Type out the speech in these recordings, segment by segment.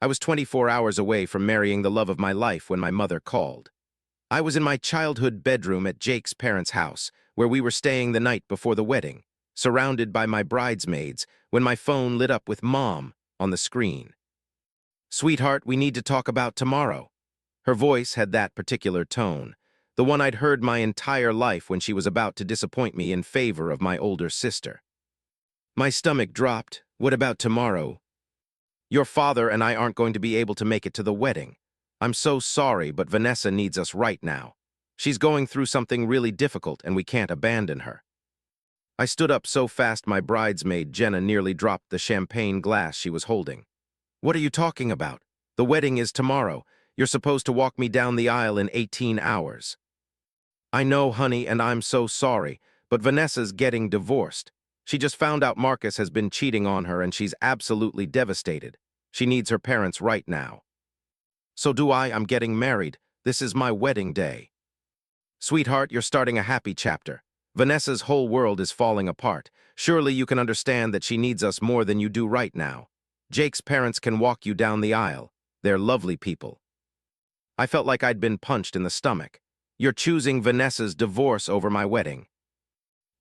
I was 24 hours away from marrying the love of my life when my mother called. I was in my childhood bedroom at Jake's parents' house, where we were staying the night before the wedding, surrounded by my bridesmaids, when my phone lit up with Mom on the screen. "Sweetheart, we need to talk about tomorrow." Her voice had that particular tone, the one I'd heard my entire life when she was about to disappoint me in favor of my older sister. My stomach dropped. "What about tomorrow?" "Your father and I aren't going to be able to make it to the wedding. I'm so sorry, but Vanessa needs us right now. She's going through something really difficult and we can't abandon her." I stood up so fast my bridesmaid Jenna nearly dropped the champagne glass she was holding. "What are you talking about? The wedding is tomorrow. You're supposed to walk me down the aisle in 18 hours. "I know, honey, and I'm so sorry, but Vanessa's getting divorced. She just found out Marcus has been cheating on her and she's absolutely devastated. She needs her parents right now." "So do I. I'm getting married. This is my wedding day." "Sweetheart, you're starting a happy chapter. Vanessa's whole world is falling apart. Surely you can understand that she needs us more than you do right now. Jake's parents can walk you down the aisle. They're lovely people." I felt like I'd been punched in the stomach. "You're choosing Vanessa's divorce over my wedding."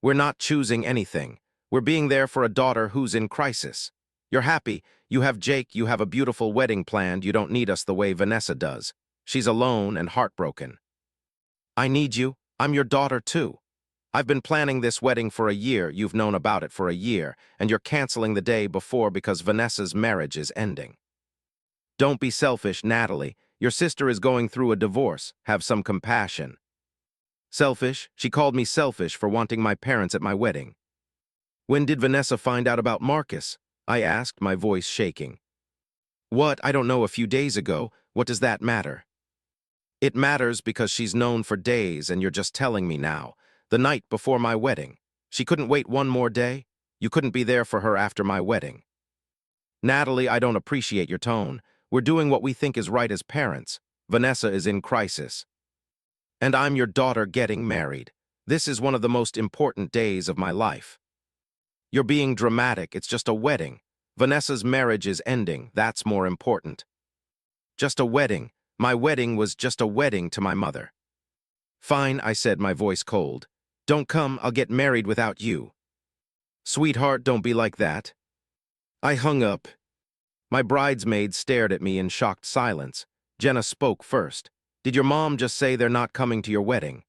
"We're not choosing anything. We're being there for a daughter who's in crisis. You're happy. You have Jake. You have a beautiful wedding planned. You don't need us the way Vanessa does. She's alone and heartbroken." "I need you. I'm your daughter, too. I've been planning this wedding for a year. You've known about it for a year, and you're canceling the day before because Vanessa's marriage is ending." "Don't be selfish, Natalie. Your sister is going through a divorce. Have some compassion." "Selfish? She called me selfish for wanting my parents at my wedding." "When did Vanessa find out about Marcus?" I asked, my voice shaking. "What? I don't know, a few days ago. What does that matter?" "It matters because she's known for days and you're just telling me now. The night before my wedding. She couldn't wait one more day? You couldn't be there for her after my wedding." "Natalie, I don't appreciate your tone. We're doing what we think is right as parents. Vanessa is in crisis. And I'm your daughter getting married. This is one of the most important days of my life." "You're being dramatic. It's just a wedding. Vanessa's marriage is ending. That's more important." "Just a wedding. My wedding was just a wedding to my mother." "Fine," I said, my voice cold. "Don't come. I'll get married without you." "Sweetheart, don't be like that." I hung up. My bridesmaids stared at me in shocked silence. Jenna spoke first. "Did your mom just say they're not coming to your wedding?"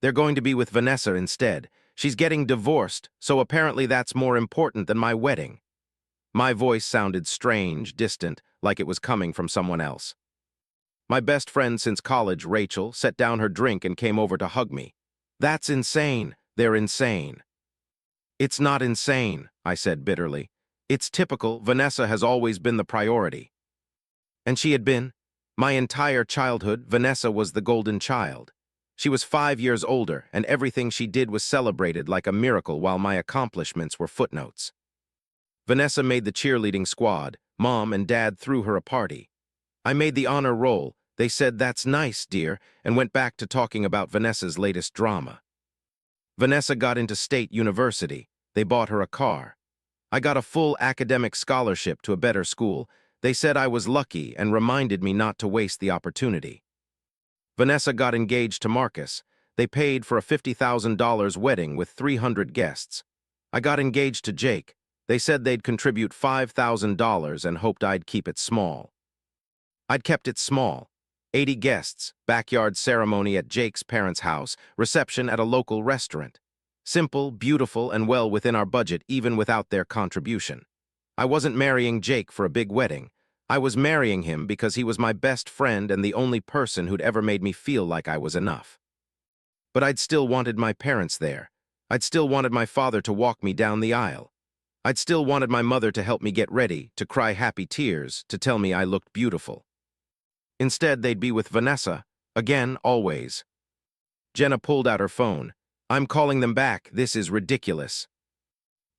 "They're going to be with Vanessa instead. She's getting divorced, so apparently that's more important than my wedding." My voice sounded strange, distant, like it was coming from someone else. My best friend since college, Rachel, set down her drink and came over to hug me. "That's insane. They're insane." "It's not insane," I said bitterly. "It's typical. Vanessa has always been the priority." And she had been. My entire childhood, Vanessa was the golden child. She was 5 years older, and everything she did was celebrated like a miracle while my accomplishments were footnotes. Vanessa made the cheerleading squad. Mom and Dad threw her a party. I made the honor roll. They said, "That's nice, dear," and went back to talking about Vanessa's latest drama. Vanessa got into State University. They bought her a car. I got a full academic scholarship to a better school. They said I was lucky and reminded me not to waste the opportunity. Vanessa got engaged to Marcus. They paid for a $50,000 wedding with 300 guests. I got engaged to Jake. They said they'd contribute $5,000 and hoped I'd keep it small. I'd kept it small. 80 guests, backyard ceremony at Jake's parents' house, reception at a local restaurant. Simple, beautiful, and well within our budget even without their contribution. I wasn't marrying Jake for a big wedding. I was marrying him because he was my best friend and the only person who'd ever made me feel like I was enough. But I'd still wanted my parents there. I'd still wanted my father to walk me down the aisle. I'd still wanted my mother to help me get ready, to cry happy tears, to tell me I looked beautiful. Instead, they'd be with Vanessa. Again, always. Jenna pulled out her phone. "I'm calling them back. This is ridiculous."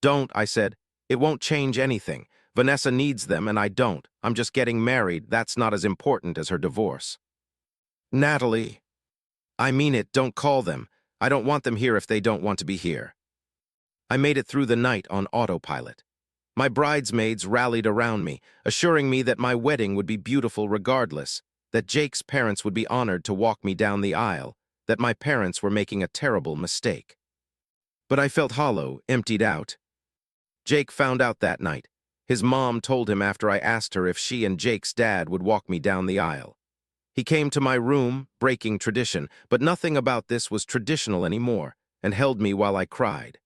"Don't," I said. "It won't change anything. Vanessa needs them and I don't. I'm just getting married. That's not as important as her divorce." "Natalie." "I mean it. Don't call them. I don't want them here if they don't want to be here." I made it through the night on autopilot. My bridesmaids rallied around me, assuring me that my wedding would be beautiful regardless, that Jake's parents would be honored to walk me down the aisle, that my parents were making a terrible mistake. But I felt hollow, emptied out. Jake found out that night. His mom told him after I asked her if she and Jake's dad would walk me down the aisle. He came to my room, breaking tradition, but nothing about this was traditional anymore, and held me while I cried.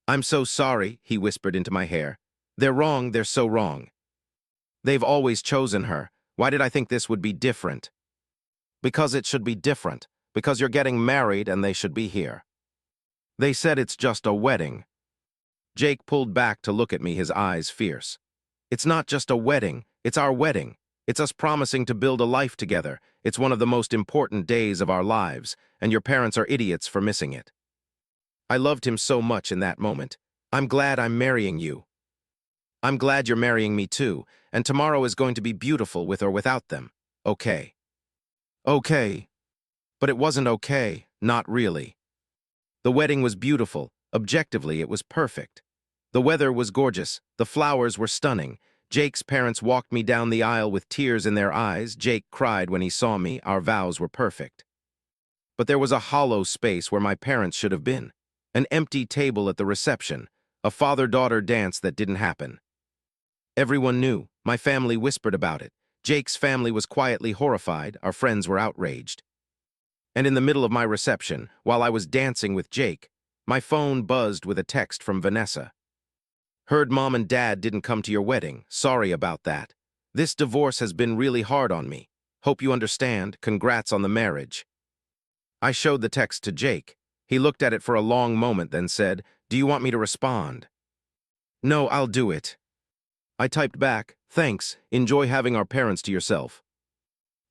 "I'm so sorry," he whispered into my hair. "They're wrong, they're so wrong. They've always chosen her. Why did I think this would be different?" "Because it should be different. Because you're getting married and they should be here. They said it's just a wedding." Jake pulled back to look at me, his eyes fierce. "It's not just a wedding, it's our wedding. It's us promising to build a life together. It's one of the most important days of our lives, and your parents are idiots for missing it." I loved him so much in that moment. "I'm glad I'm marrying you. I'm glad you're marrying me too, and tomorrow is going to be beautiful with or without them. Okay." Okay. But it wasn't okay, not really. The wedding was beautiful. Objectively, it was perfect. The weather was gorgeous. The flowers were stunning. Jake's parents walked me down the aisle with tears in their eyes. Jake cried when he saw me. Our vows were perfect. But there was a hollow space where my parents should have been. An empty table at the reception. A father-daughter dance that didn't happen. Everyone knew. My family whispered about it. Jake's family was quietly horrified. Our friends were outraged. And in the middle of my reception, while I was dancing with Jake, my phone buzzed with a text from Vanessa. "Heard Mom and Dad didn't come to your wedding. Sorry about that. This divorce has been really hard on me. Hope you understand. Congrats on the marriage." I showed the text to Jake. He looked at it for a long moment, then said, "Do you want me to respond?" "No, I'll do it." I typed back, "Thanks. Enjoy having our parents to yourself."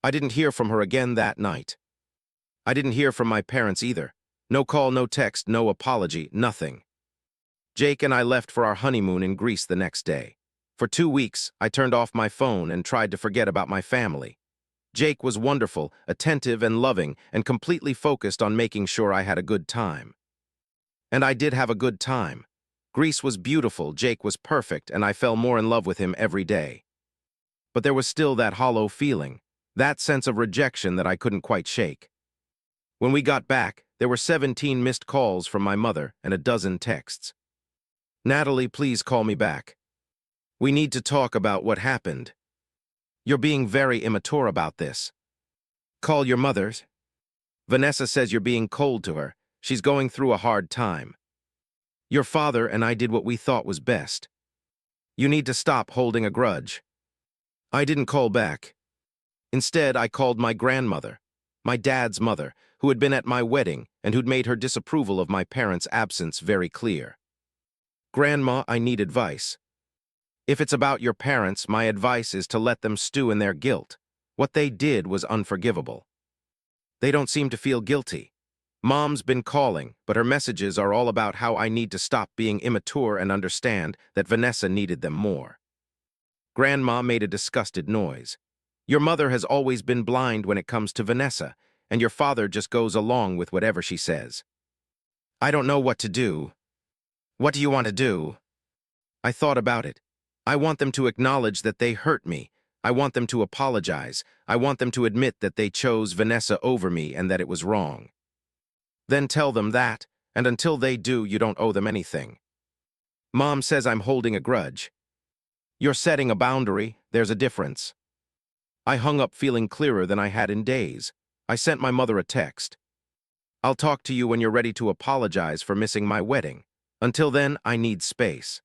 I didn't hear from her again that night. I didn't hear from my parents either. No call, no text, no apology, nothing. Jake and I left for our honeymoon in Greece the next day. For 2 weeks, I turned off my phone and tried to forget about my family. Jake was wonderful, attentive and loving, and completely focused on making sure I had a good time. And I did have a good time. Greece was beautiful, Jake was perfect, and I fell more in love with him every day. But there was still that hollow feeling, that sense of rejection that I couldn't quite shake. When we got back, there were 17 missed calls from my mother and a dozen texts. "Natalie, please call me back. We need to talk about what happened. You're being very immature about this. Call your mother. Vanessa says you're being cold to her. She's going through a hard time. Your father and I did what we thought was best. You need to stop holding a grudge." I didn't call back. Instead, I called my grandmother, my dad's mother, who had been at my wedding and who'd made her disapproval of my parents' absence very clear. "Grandma, I need advice. If it's about your parents, my advice is to let them stew in their guilt. What they did was unforgivable. They don't seem to feel guilty. Mom's been calling, but her messages are all about how I need to stop being immature and understand that Vanessa needed them more." Grandma made a disgusted noise. "Your mother has always been blind when it comes to Vanessa, and your father just goes along with whatever she says." "I don't know what to do." "What do you want to do?" I thought about it. I want them to acknowledge that they hurt me. I want them to apologize. I want them to admit that they chose Vanessa over me and that it was wrong. Then tell them that, and until they do, you don't owe them anything. Mom says I'm holding a grudge. You're setting a boundary. There's a difference. I hung up feeling clearer than I had in days. I sent my mother a text. "I'll talk to you when you're ready to apologize for missing my wedding. Until then, I need space."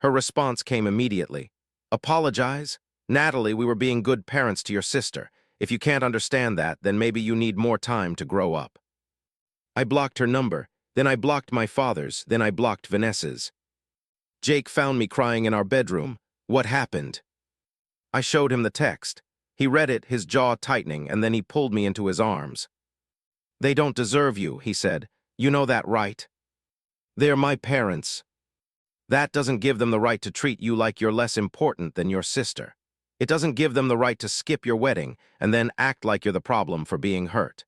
Her response came immediately. "Apologize? Natalie, we were being good parents to your sister. If you can't understand that, then maybe you need more time to grow up." I blocked her number, then I blocked my father's, then I blocked Vanessa's. Jake found me crying in our bedroom. What happened? I showed him the text. He read it, his jaw tightening, and then he pulled me into his arms. "They don't deserve you," he said. "You know that, right? They're my parents. That doesn't give them the right to treat you like you're less important than your sister. It doesn't give them the right to skip your wedding and then act like you're the problem for being hurt.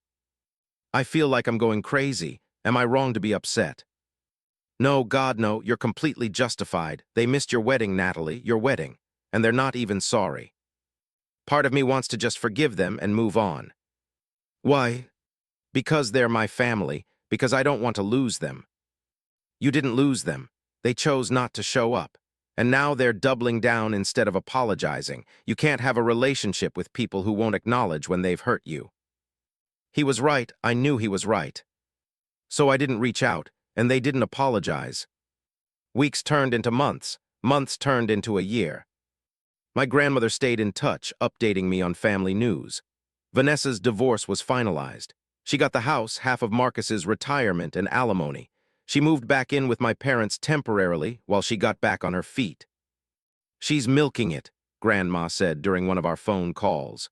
I feel like I'm going crazy. Am I wrong to be upset?" No, God, no, you're completely justified. They missed your wedding, Natalie, your wedding, and they're not even sorry. Part of me wants to just forgive them and move on. Why? Because they're my family, because I don't want to lose them. You didn't lose them. They chose not to show up. And now they're doubling down instead of apologizing. You can't have a relationship with people who won't acknowledge when they've hurt you. He was right. I knew he was right. So I didn't reach out, and they didn't apologize. Weeks turned into months. Months turned into a year. My grandmother stayed in touch, updating me on family news. Vanessa's divorce was finalized. She got the house, half of Marcus's retirement and alimony. She moved back in with my parents temporarily while she got back on her feet. She's milking it, Grandma said during one of our phone calls.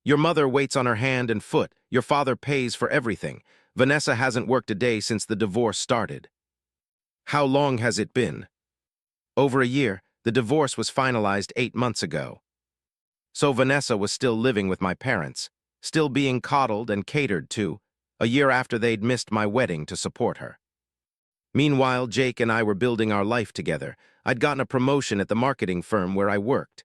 Your mother waits on her hand and foot. Your father pays for everything. Vanessa hasn't worked a day since the divorce started. How long has it been? Over a year. The divorce was finalized 8 months ago. So Vanessa was still living with my parents, still being coddled and catered to, a year after they'd missed my wedding to support her. Meanwhile, Jake and I were building our life together. I'd gotten a promotion at the marketing firm where I worked.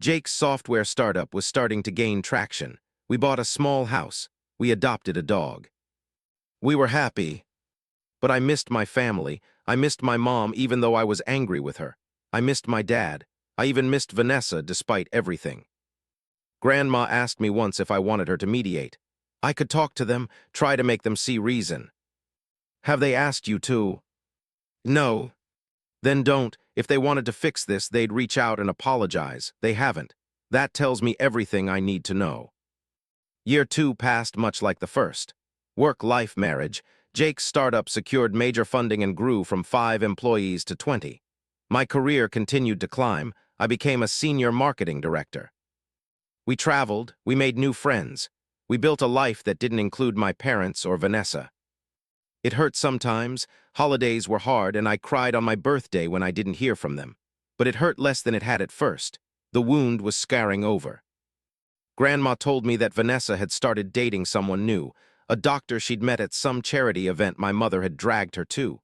Jake's software startup was starting to gain traction. We bought a small house. We adopted a dog. We were happy. But I missed my family. I missed my mom even though I was angry with her. I missed my dad. I even missed Vanessa despite everything. Grandma asked me once if I wanted her to mediate. I could talk to them, try to make them see reason. Have they asked you to? No. Then don't. If they wanted to fix this, they'd reach out and apologize. They haven't. That tells me everything I need to know. Year 2 passed much like the first. Work-life marriage. Jake's startup secured major funding and grew from 5 employees to 20. My career continued to climb. I became a senior marketing director. We traveled, we made new friends. We built a life that didn't include my parents or Vanessa. It hurt sometimes. Holidays were hard, and I cried on my birthday when I didn't hear from them. But it hurt less than it had at first. The wound was scarring over. Grandma told me that Vanessa had started dating someone new, a doctor she'd met at some charity event my mother had dragged her to.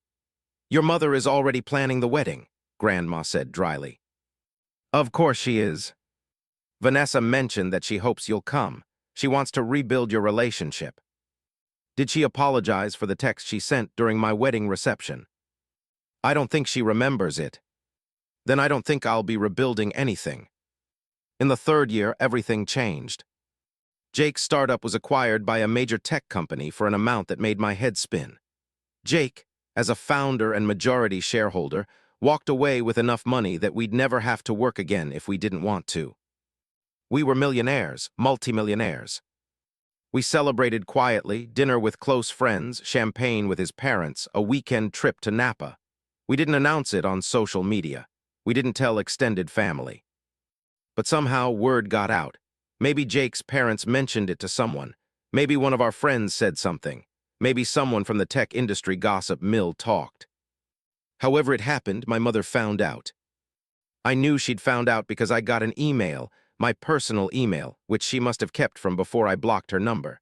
Your mother is already planning the wedding, Grandma said dryly. Of course she is. Vanessa mentioned that she hopes you'll come. She wants to rebuild your relationship. Did she apologize for the text she sent during my wedding reception? I don't think she remembers it. Then I don't think I'll be rebuilding anything. In the 3rd year, everything changed. Jake's startup was acquired by a major tech company for an amount that made my head spin. Jake, as a founder and majority shareholder, walked away with enough money that we'd never have to work again if we didn't want to. We were millionaires, multimillionaires. We celebrated quietly, dinner with close friends, champagne with his parents, a weekend trip to Napa. We didn't announce it on social media. We didn't tell extended family. But somehow word got out. Maybe Jake's parents mentioned it to someone. Maybe one of our friends said something. Maybe someone from the tech industry gossip mill talked. However it happened, my mother found out. I knew she'd found out because I got an email, my personal email, which she must have kept from before I blocked her number.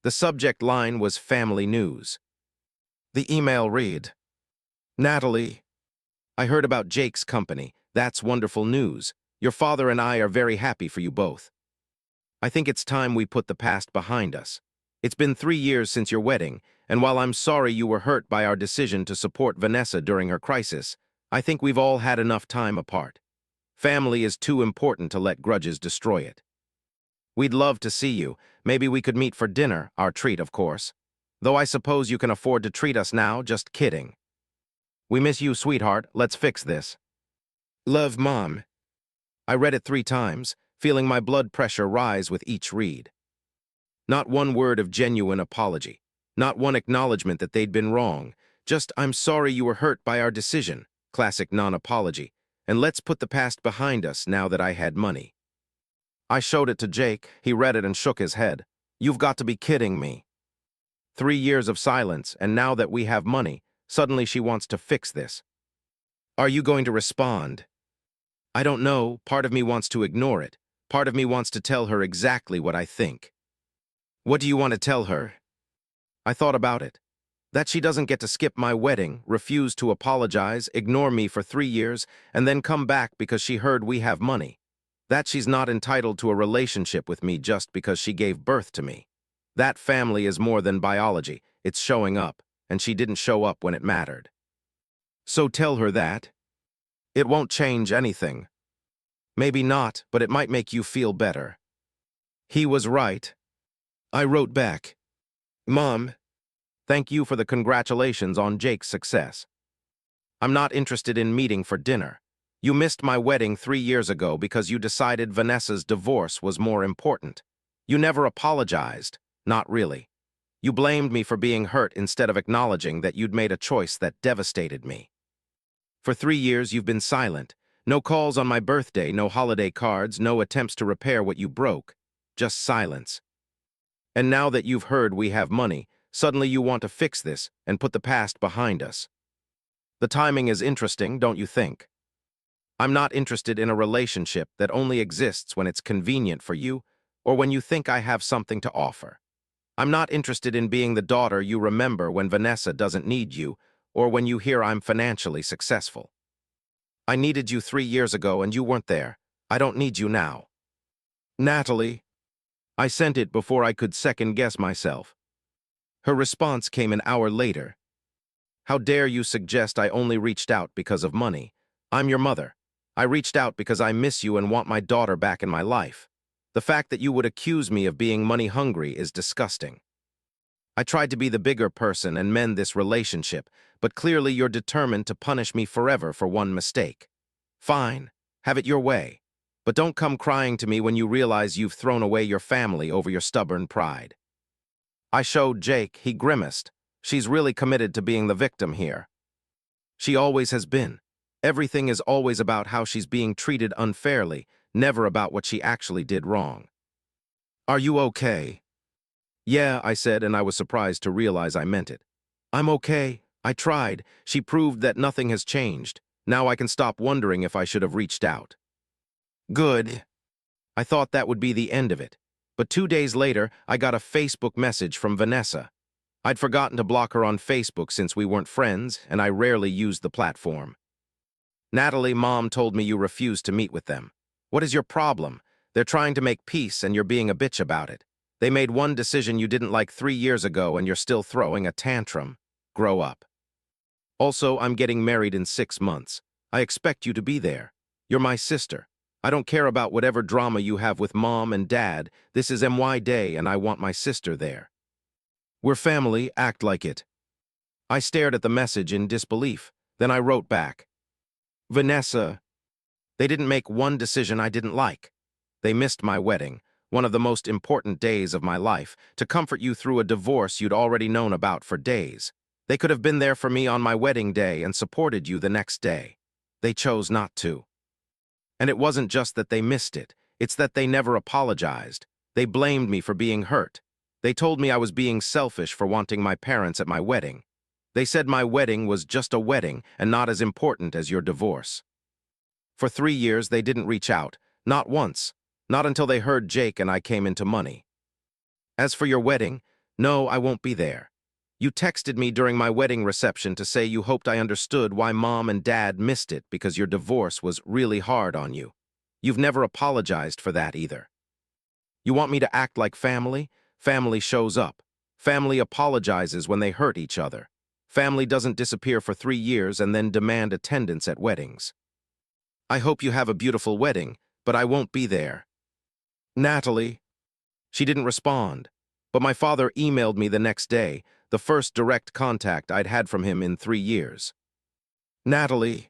The subject line was family news. The email read, Natalie, I heard about Jake's company. That's wonderful news. Your father and I are very happy for you both. I think it's time we put the past behind us. It's been 3 years since your wedding, and while I'm sorry you were hurt by our decision to support Vanessa during her crisis, I think we've all had enough time apart. Family is too important to let grudges destroy it. We'd love to see you. Maybe we could meet for dinner, our treat, of course. Though I suppose you can afford to treat us now, just kidding. We miss you, sweetheart. Let's fix this. Love, Mom. I read it 3 times, feeling my blood pressure rise with each read. Not one word of genuine apology. Not one acknowledgement that they'd been wrong. Just, I'm sorry you were hurt by our decision. Classic non-apology. And let's put the past behind us now that I had money. I showed it to Jake. He read it and shook his head. You've got to be kidding me. 3 years of silence, and now that we have money, suddenly she wants to fix this. Are you going to respond? I don't know. Part of me wants to ignore it. Part of me wants to tell her exactly what I think. What do you want to tell her? I thought about it. That she doesn't get to skip my wedding, refuse to apologize, ignore me for 3 years, and then come back because she heard we have money. That she's not entitled to a relationship with me just because she gave birth to me. That family is more than biology, it's showing up, and she didn't show up when it mattered. So tell her that. It won't change anything. Maybe not, but it might make you feel better. He was right. I wrote back, Mom, thank you for the congratulations on Jake's success. I'm not interested in meeting for dinner. You missed my wedding 3 years ago because you decided Vanessa's divorce was more important. You never apologized, not really. You blamed me for being hurt instead of acknowledging that you'd made a choice that devastated me. For 3 years, you've been silent. No calls on my birthday, no holiday cards, no attempts to repair what you broke. Just silence. And now that you've heard we have money, suddenly you want to fix this and put the past behind us. The timing is interesting, don't you think? I'm not interested in a relationship that only exists when it's convenient for you or when you think I have something to offer. I'm not interested in being the daughter you remember when Vanessa doesn't need you or when you hear I'm financially successful. I needed you 3 years ago and you weren't there. I don't need you now. Natalie. I sent it before I could second-guess myself. Her response came an hour later. How dare you suggest I only reached out because of money? I'm your mother. I reached out because I miss you and want my daughter back in my life. The fact that you would accuse me of being money-hungry is disgusting. I tried to be the bigger person and mend this relationship, but clearly you're determined to punish me forever for one mistake. Fine, have it your way. But don't come crying to me when you realize you've thrown away your family over your stubborn pride. I showed Jake, he grimaced. She's really committed to being the victim here. She always has been. Everything is always about how she's being treated unfairly, never about what she actually did wrong. Are you okay? Yeah, I said, and I was surprised to realize I meant it. I'm okay. I tried. She proved that nothing has changed. Now I can stop wondering if I should have reached out. Good. I thought that would be the end of it. But 2 days later, I got a Facebook message from Vanessa. I'd forgotten to block her on Facebook since we weren't friends, and I rarely used the platform. Natalie, Mom told me you refused to meet with them. What is your problem? They're trying to make peace and you're being a bitch about it. They made one decision you didn't like 3 years ago and you're still throwing a tantrum. Grow up. Also, I'm getting married in 6 months. I expect you to be there. You're my sister. I don't care about whatever drama you have with Mom and Dad. This is MY Day and I want my sister there. We're family, act like it. I stared at the message in disbelief. Then I wrote back. Vanessa, they didn't make one decision I didn't like. They missed my wedding, one of the most important days of my life, to comfort you through a divorce you'd already known about for days. They could have been there for me on my wedding day and supported you the next day. They chose not to. And it wasn't just that they missed it, it's that they never apologized. They blamed me for being hurt. They told me I was being selfish for wanting my parents at my wedding. They said my wedding was just a wedding and not as important as your divorce. For 3 years, they didn't reach out, not once, not until they heard Jake and I came into money. As for your wedding, no, I won't be there. You texted me during my wedding reception to say you hoped I understood why Mom and Dad missed it because your divorce was really hard on you. You've never apologized for that either. You want me to act like family? Family shows up. Family apologizes when they hurt each other. Family doesn't disappear for 3 years and then demand attendance at weddings. I hope you have a beautiful wedding, but I won't be there. Natalie. She didn't respond, but my father emailed me the next day, the first direct contact I'd had from him in 3 years. Natalie,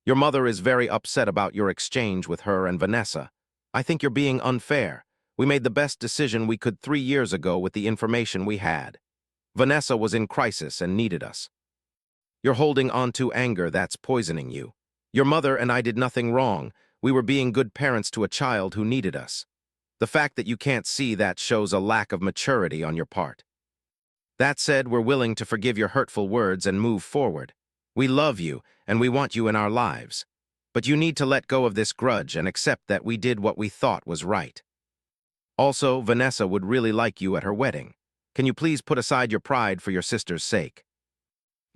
your mother is very upset about your exchange with her and Vanessa. I think you're being unfair. We made the best decision we could 3 years ago with the information we had. Vanessa was in crisis and needed us. You're holding on to anger that's poisoning you. Your mother and I did nothing wrong. We were being good parents to a child who needed us. The fact that you can't see that shows a lack of maturity on your part. That said, we're willing to forgive your hurtful words and move forward. We love you, and we want you in our lives. But you need to let go of this grudge and accept that we did what we thought was right. Also, Vanessa would really like you at her wedding. Can you please put aside your pride for your sister's sake?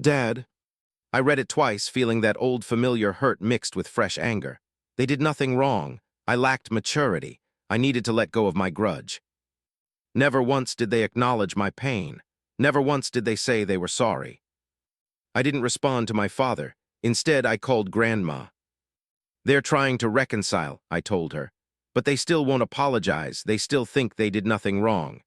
Dad. I read it twice, feeling that old familiar hurt mixed with fresh anger. They did nothing wrong. I lacked maturity. I needed to let go of my grudge. Never once did they acknowledge my pain. Never once did they say they were sorry. I didn't respond to my father. Instead, I called Grandma. They're trying to reconcile, I told her. But they still won't apologize. They still think they did nothing wrong.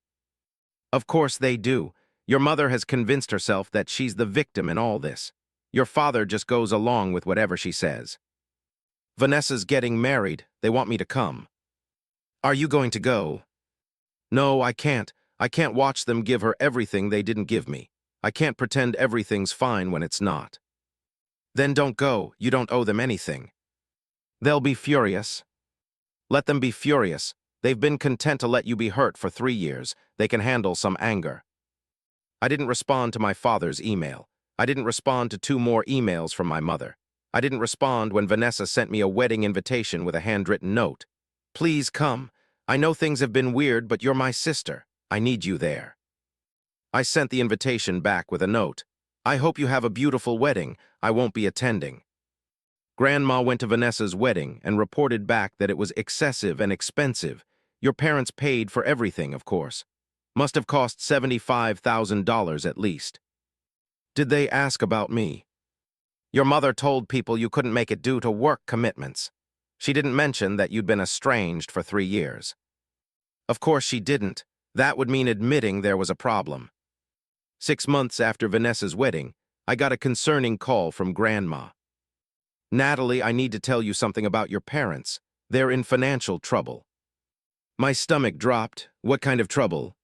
Of course they do. Your mother has convinced herself that she's the victim in all this. Your father just goes along with whatever she says. Vanessa's getting married. They want me to come. Are you going to go? No, I can't. I can't watch them give her everything they didn't give me. I can't pretend everything's fine when it's not. Then don't go. You don't owe them anything. They'll be furious. Let them be furious. They've been content to let you be hurt for 3 years. They can handle some anger. I didn't respond to my father's email. I didn't respond to 2 more emails from my mother. I didn't respond when Vanessa sent me a wedding invitation with a handwritten note. Please come. I know things have been weird, but you're my sister. I need you there. I sent the invitation back with a note. I hope you have a beautiful wedding. I won't be attending. Grandma went to Vanessa's wedding and reported back that it was excessive and expensive. Your parents paid for everything, of course. Must have cost $75,000 at least. Did they ask about me? Your mother told people you couldn't make it due to work commitments. She didn't mention that you'd been estranged for 3 years. Of course she didn't. That would mean admitting there was a problem. 6 months after Vanessa's wedding, I got a concerning call from Grandma. Natalie, I need to tell you something about your parents. They're in financial trouble. My stomach dropped. What kind of trouble?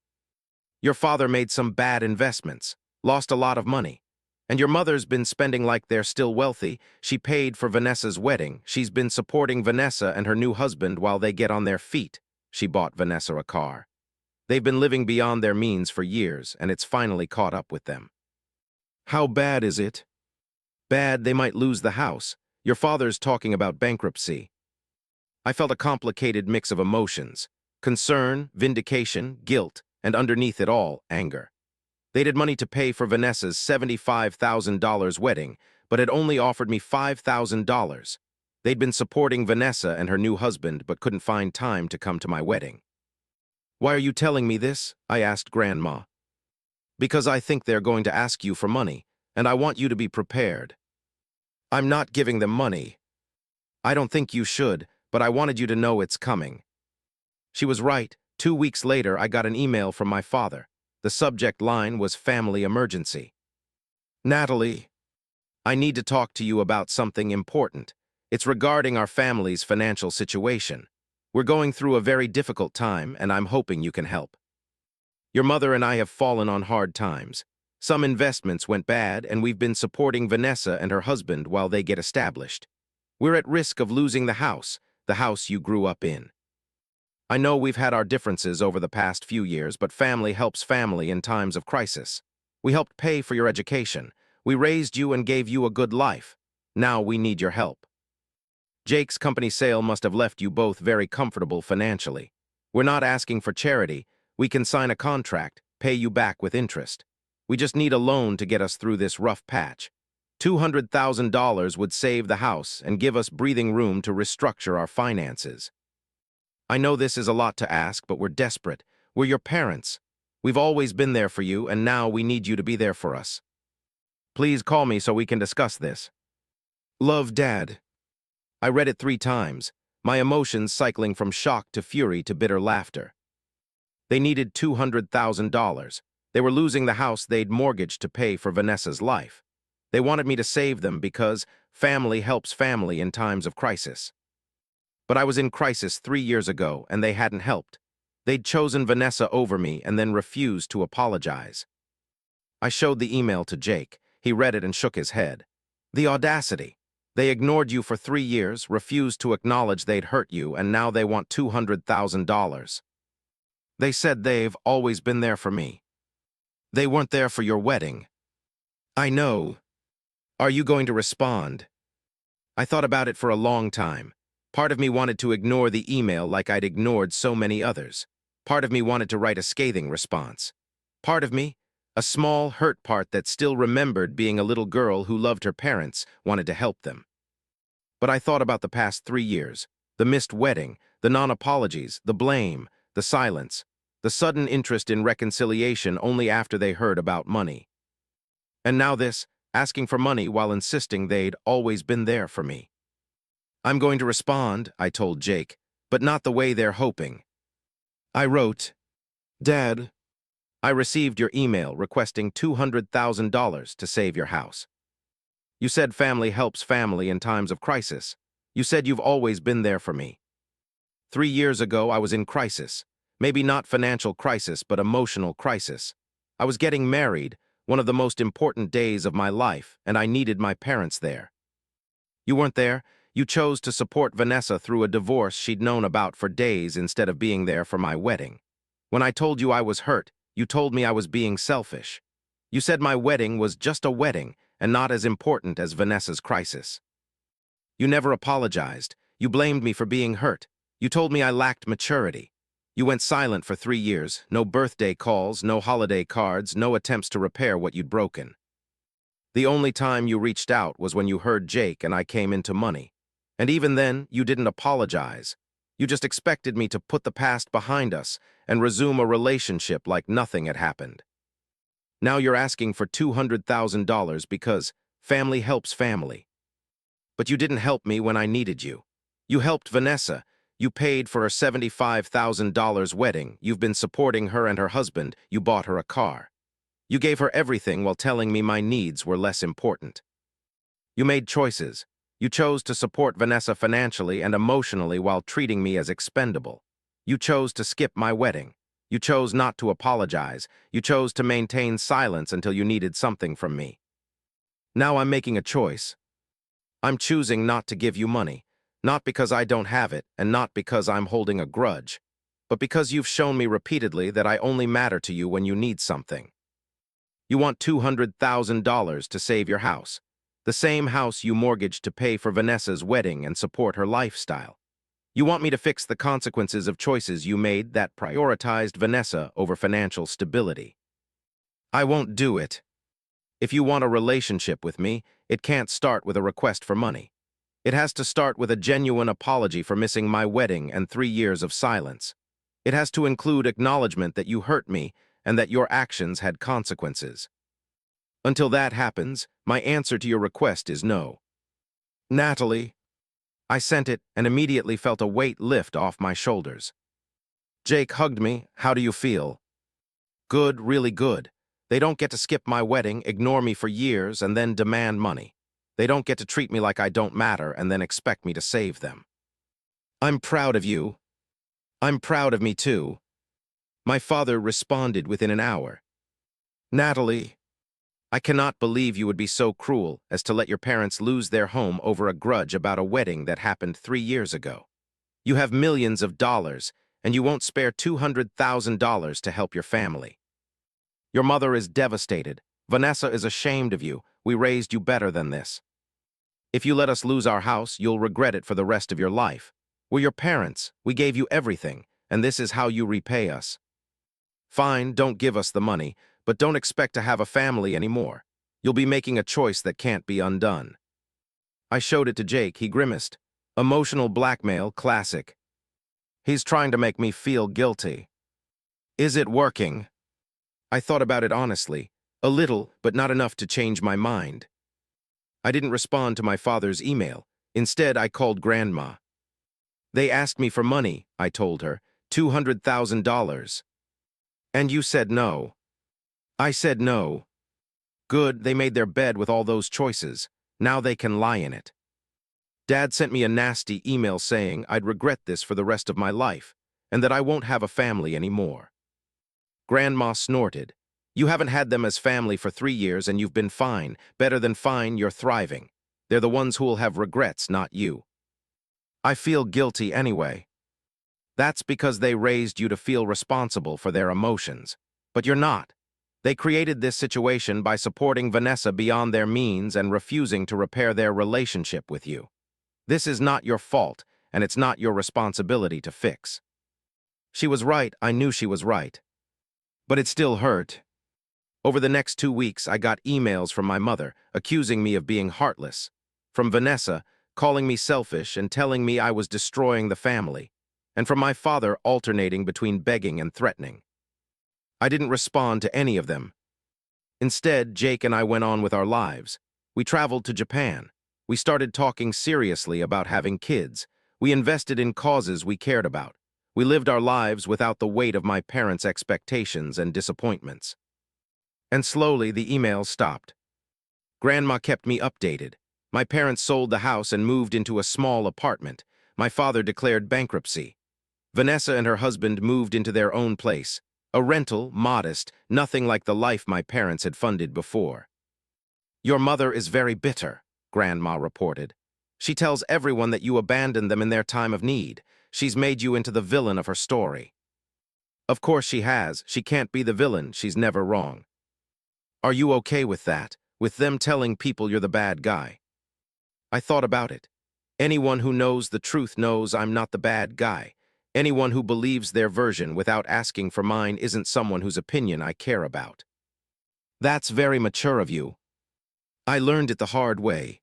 Your father made some bad investments, lost a lot of money. And your mother's been spending like they're still wealthy. She paid for Vanessa's wedding. She's been supporting Vanessa and her new husband while they get on their feet. She bought Vanessa a car. They've been living beyond their means for years, and it's finally caught up with them. How bad is it? Bad, they might lose the house. Your father's talking about bankruptcy. I felt a complicated mix of emotions: concern, vindication, guilt, and underneath it all, anger. They'd had money to pay for Vanessa's $75,000 wedding, but had only offered me $5,000. They'd been supporting Vanessa and her new husband, but couldn't find time to come to my wedding. Why are you telling me this? I asked Grandma. Because I think they're going to ask you for money, and I want you to be prepared. I'm not giving them money. I don't think you should, but I wanted you to know it's coming. She was right. 2 weeks later, I got an email from my father. The subject line was family emergency. Natalie, I need to talk to you about something important. It's regarding our family's financial situation. We're going through a very difficult time, and I'm hoping you can help. Your mother and I have fallen on hard times. Some investments went bad, and we've been supporting Vanessa and her husband while they get established. We're at risk of losing the house you grew up in. I know we've had our differences over the past few years, but family helps family in times of crisis. We helped pay for your education. We raised you and gave you a good life. Now we need your help. Jake's company sale must have left you both very comfortable financially. We're not asking for charity. We can sign a contract, pay you back with interest. We just need a loan to get us through this rough patch. $200,000 would save the house and give us breathing room to restructure our finances. I know this is a lot to ask, but we're desperate. We're your parents. We've always been there for you, and now we need you to be there for us. Please call me so we can discuss this. Love, Dad. I read it 3 times, my emotions cycling from shock to fury to bitter laughter. They needed $200,000. They were losing the house they'd mortgaged to pay for Vanessa's life. They wanted me to save them because family helps family in times of crisis. But I was in crisis 3 years ago, and they hadn't helped. They'd chosen Vanessa over me and then refused to apologize. I showed the email to Jake. He read it and shook his head. The audacity. They ignored you for 3 years, refused to acknowledge they'd hurt you, and now they want $200,000. They said they've always been there for me. They weren't there for your wedding. I know. Are you going to respond? I thought about it for a long time. Part of me wanted to ignore the email like I'd ignored so many others. Part of me wanted to write a scathing response. Part of me, a small, hurt part that still remembered being a little girl who loved her parents, wanted to help them. But I thought about the past 3 years, the missed wedding, the non-apologies, the blame, the silence, the sudden interest in reconciliation only after they heard about money. And now this, asking for money while insisting they'd always been there for me. I'm going to respond, I told Jake, but not the way they're hoping. I wrote, Dad, I received your email requesting $200,000 to save your house. You said family helps family in times of crisis. You said you've always been there for me. 3 years ago, I was in crisis. Maybe not financial crisis, but emotional crisis. I was getting married, one of the most important days of my life, and I needed my parents there. You weren't there. You chose to support Vanessa through a divorce she'd known about for days instead of being there for my wedding. When I told you I was hurt, you told me I was being selfish. You said my wedding was just a wedding and not as important as Vanessa's crisis. You never apologized. You blamed me for being hurt. You told me I lacked maturity. You went silent for 3 years, no birthday calls, no holiday cards, no attempts to repair what you'd broken. The only time you reached out was when you heard Jake and I came into money. And even then, you didn't apologize. You just expected me to put the past behind us and resume a relationship like nothing had happened. Now you're asking for $200,000 because family helps family. But you didn't help me when I needed you. You helped Vanessa. You paid for her $75,000 wedding. You've been supporting her and her husband. You bought her a car. You gave her everything while telling me my needs were less important. You made choices. You chose to support Vanessa financially and emotionally while treating me as expendable. You chose to skip my wedding. You chose not to apologize. You chose to maintain silence until you needed something from me. Now I'm making a choice. I'm choosing not to give you money, not because I don't have it and not because I'm holding a grudge, but because you've shown me repeatedly that I only matter to you when you need something. You want $200,000 to save your house, the same house you mortgaged to pay for Vanessa's wedding and support her lifestyle. You want me to fix the consequences of choices you made that prioritized Vanessa over financial stability. I won't do it. If you want a relationship with me, it can't start with a request for money. It has to start with a genuine apology for missing my wedding and 3 years of silence. It has to include acknowledgement that you hurt me and that your actions had consequences. Until that happens, my answer to your request is no. Natalie. I sent it and immediately felt a weight lift off my shoulders. Jake hugged me. How do you feel? Good, really good. They don't get to skip my wedding, ignore me for years, and then demand money. They don't get to treat me like I don't matter and then expect me to save them. I'm proud of you. I'm proud of me too. My father responded within an hour. Natalie, I cannot believe you would be so cruel as to let your parents lose their home over a grudge about a wedding that happened 3 years ago. You have millions of dollars, and you won't spare $200,000 to help your family. Your mother is devastated. Vanessa is ashamed of you. We raised you better than this. If you let us lose our house, you'll regret it for the rest of your life. We're your parents. We gave you everything, and this is how you repay us. Fine, don't give us the money, but don't expect to have a family anymore. You'll be making a choice that can't be undone. I showed it to Jake. He grimaced. Emotional blackmail, classic. He's trying to make me feel guilty. Is it working? I thought about it honestly. A little, but not enough to change my mind. I didn't respond to my father's email. Instead, I called Grandma. They asked me for money, I told her, $200,000. And you said no. I said no. Good, they made their bed with all those choices. Now they can lie in it. Dad sent me a nasty email saying I'd regret this for the rest of my life, and that I won't have a family anymore. Grandma snorted. You haven't had them as family for 3 years and you've been fine. Better than fine, you're thriving. They're the ones who'll have regrets, not you. I feel guilty anyway. That's because they raised you to feel responsible for their emotions. But you're not. They created this situation by supporting Vanessa beyond their means and refusing to repair their relationship with you. This is not your fault, and it's not your responsibility to fix. She was right. I knew she was right. But it still hurt. Over the next 2 weeks, I got emails from my mother accusing me of being heartless, from Vanessa calling me selfish and telling me I was destroying the family, and from my father alternating between begging and threatening. I didn't respond to any of them. Instead, Jake and I went on with our lives. We traveled to Japan. We started talking seriously about having kids. We invested in causes we cared about. We lived our lives without the weight of my parents' expectations and disappointments. And slowly, the emails stopped. Grandma kept me updated. My parents sold the house and moved into a small apartment. My father declared bankruptcy. Vanessa and her husband moved into their own place. A rental, modest, nothing like the life my parents had funded before. "Your mother is very bitter," Grandma reported. "She tells everyone that you abandoned them in their time of need. She's made you into the villain of her story." "Of course she has. She can't be the villain. She's never wrong." "Are you okay with that? With them telling people you're the bad guy?" I thought about it. Anyone who knows the truth knows I'm not the bad guy. Anyone who believes their version without asking for mine isn't someone whose opinion I care about. "That's very mature of you." I learned it the hard way.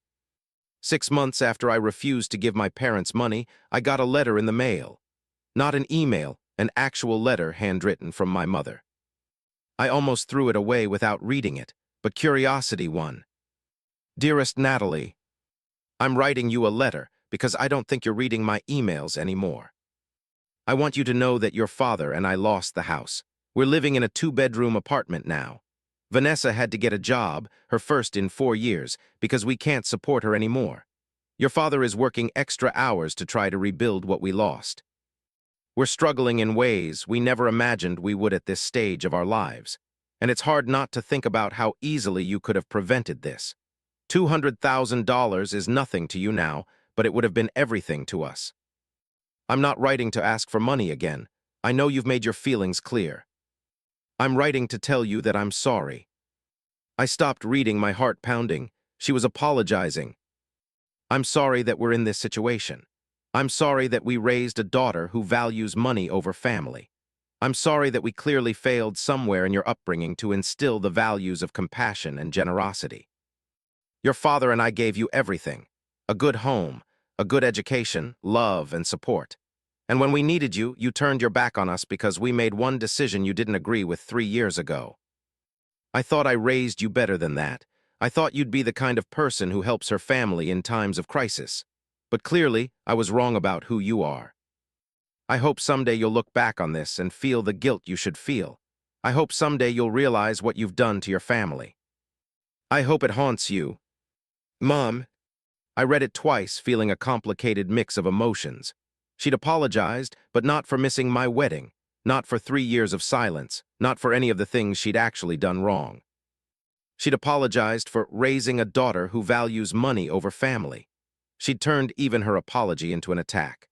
6 months after I refused to give my parents money, I got a letter in the mail. Not an email, an actual letter handwritten from my mother. I almost threw it away without reading it, but curiosity won. "Dearest Natalie, I'm writing you a letter because I don't think you're reading my emails anymore. I want you to know that your father and I lost the house. We're living in a 2-bedroom apartment now. Vanessa had to get a job, her first in 4 years, because we can't support her anymore. Your father is working extra hours to try to rebuild what we lost. We're struggling in ways we never imagined we would at this stage of our lives, and it's hard not to think about how easily you could have prevented this. $200,000 is nothing to you now, but it would have been everything to us. I'm not writing to ask for money again. I know you've made your feelings clear. I'm writing to tell you that I'm sorry." I stopped reading, my heart pounding. She was apologizing. "I'm sorry that we're in this situation. I'm sorry that we raised a daughter who values money over family. I'm sorry that we clearly failed somewhere in your upbringing to instill the values of compassion and generosity. Your father and I gave you everything: a good home, a good education, love, and support. And when we needed you, you turned your back on us because we made one decision you didn't agree with 3 years ago. I thought I raised you better than that. I thought you'd be the kind of person who helps her family in times of crisis. But clearly, I was wrong about who you are. I hope someday you'll look back on this and feel the guilt you should feel. I hope someday you'll realize what you've done to your family. I hope it haunts you." "Mom." I read it twice, feeling a complicated mix of emotions. She'd apologized, but not for missing my wedding, not for 3 years of silence, not for any of the things she'd actually done wrong. She'd apologized for raising a daughter who values money over family. She'd turned even her apology into an attack.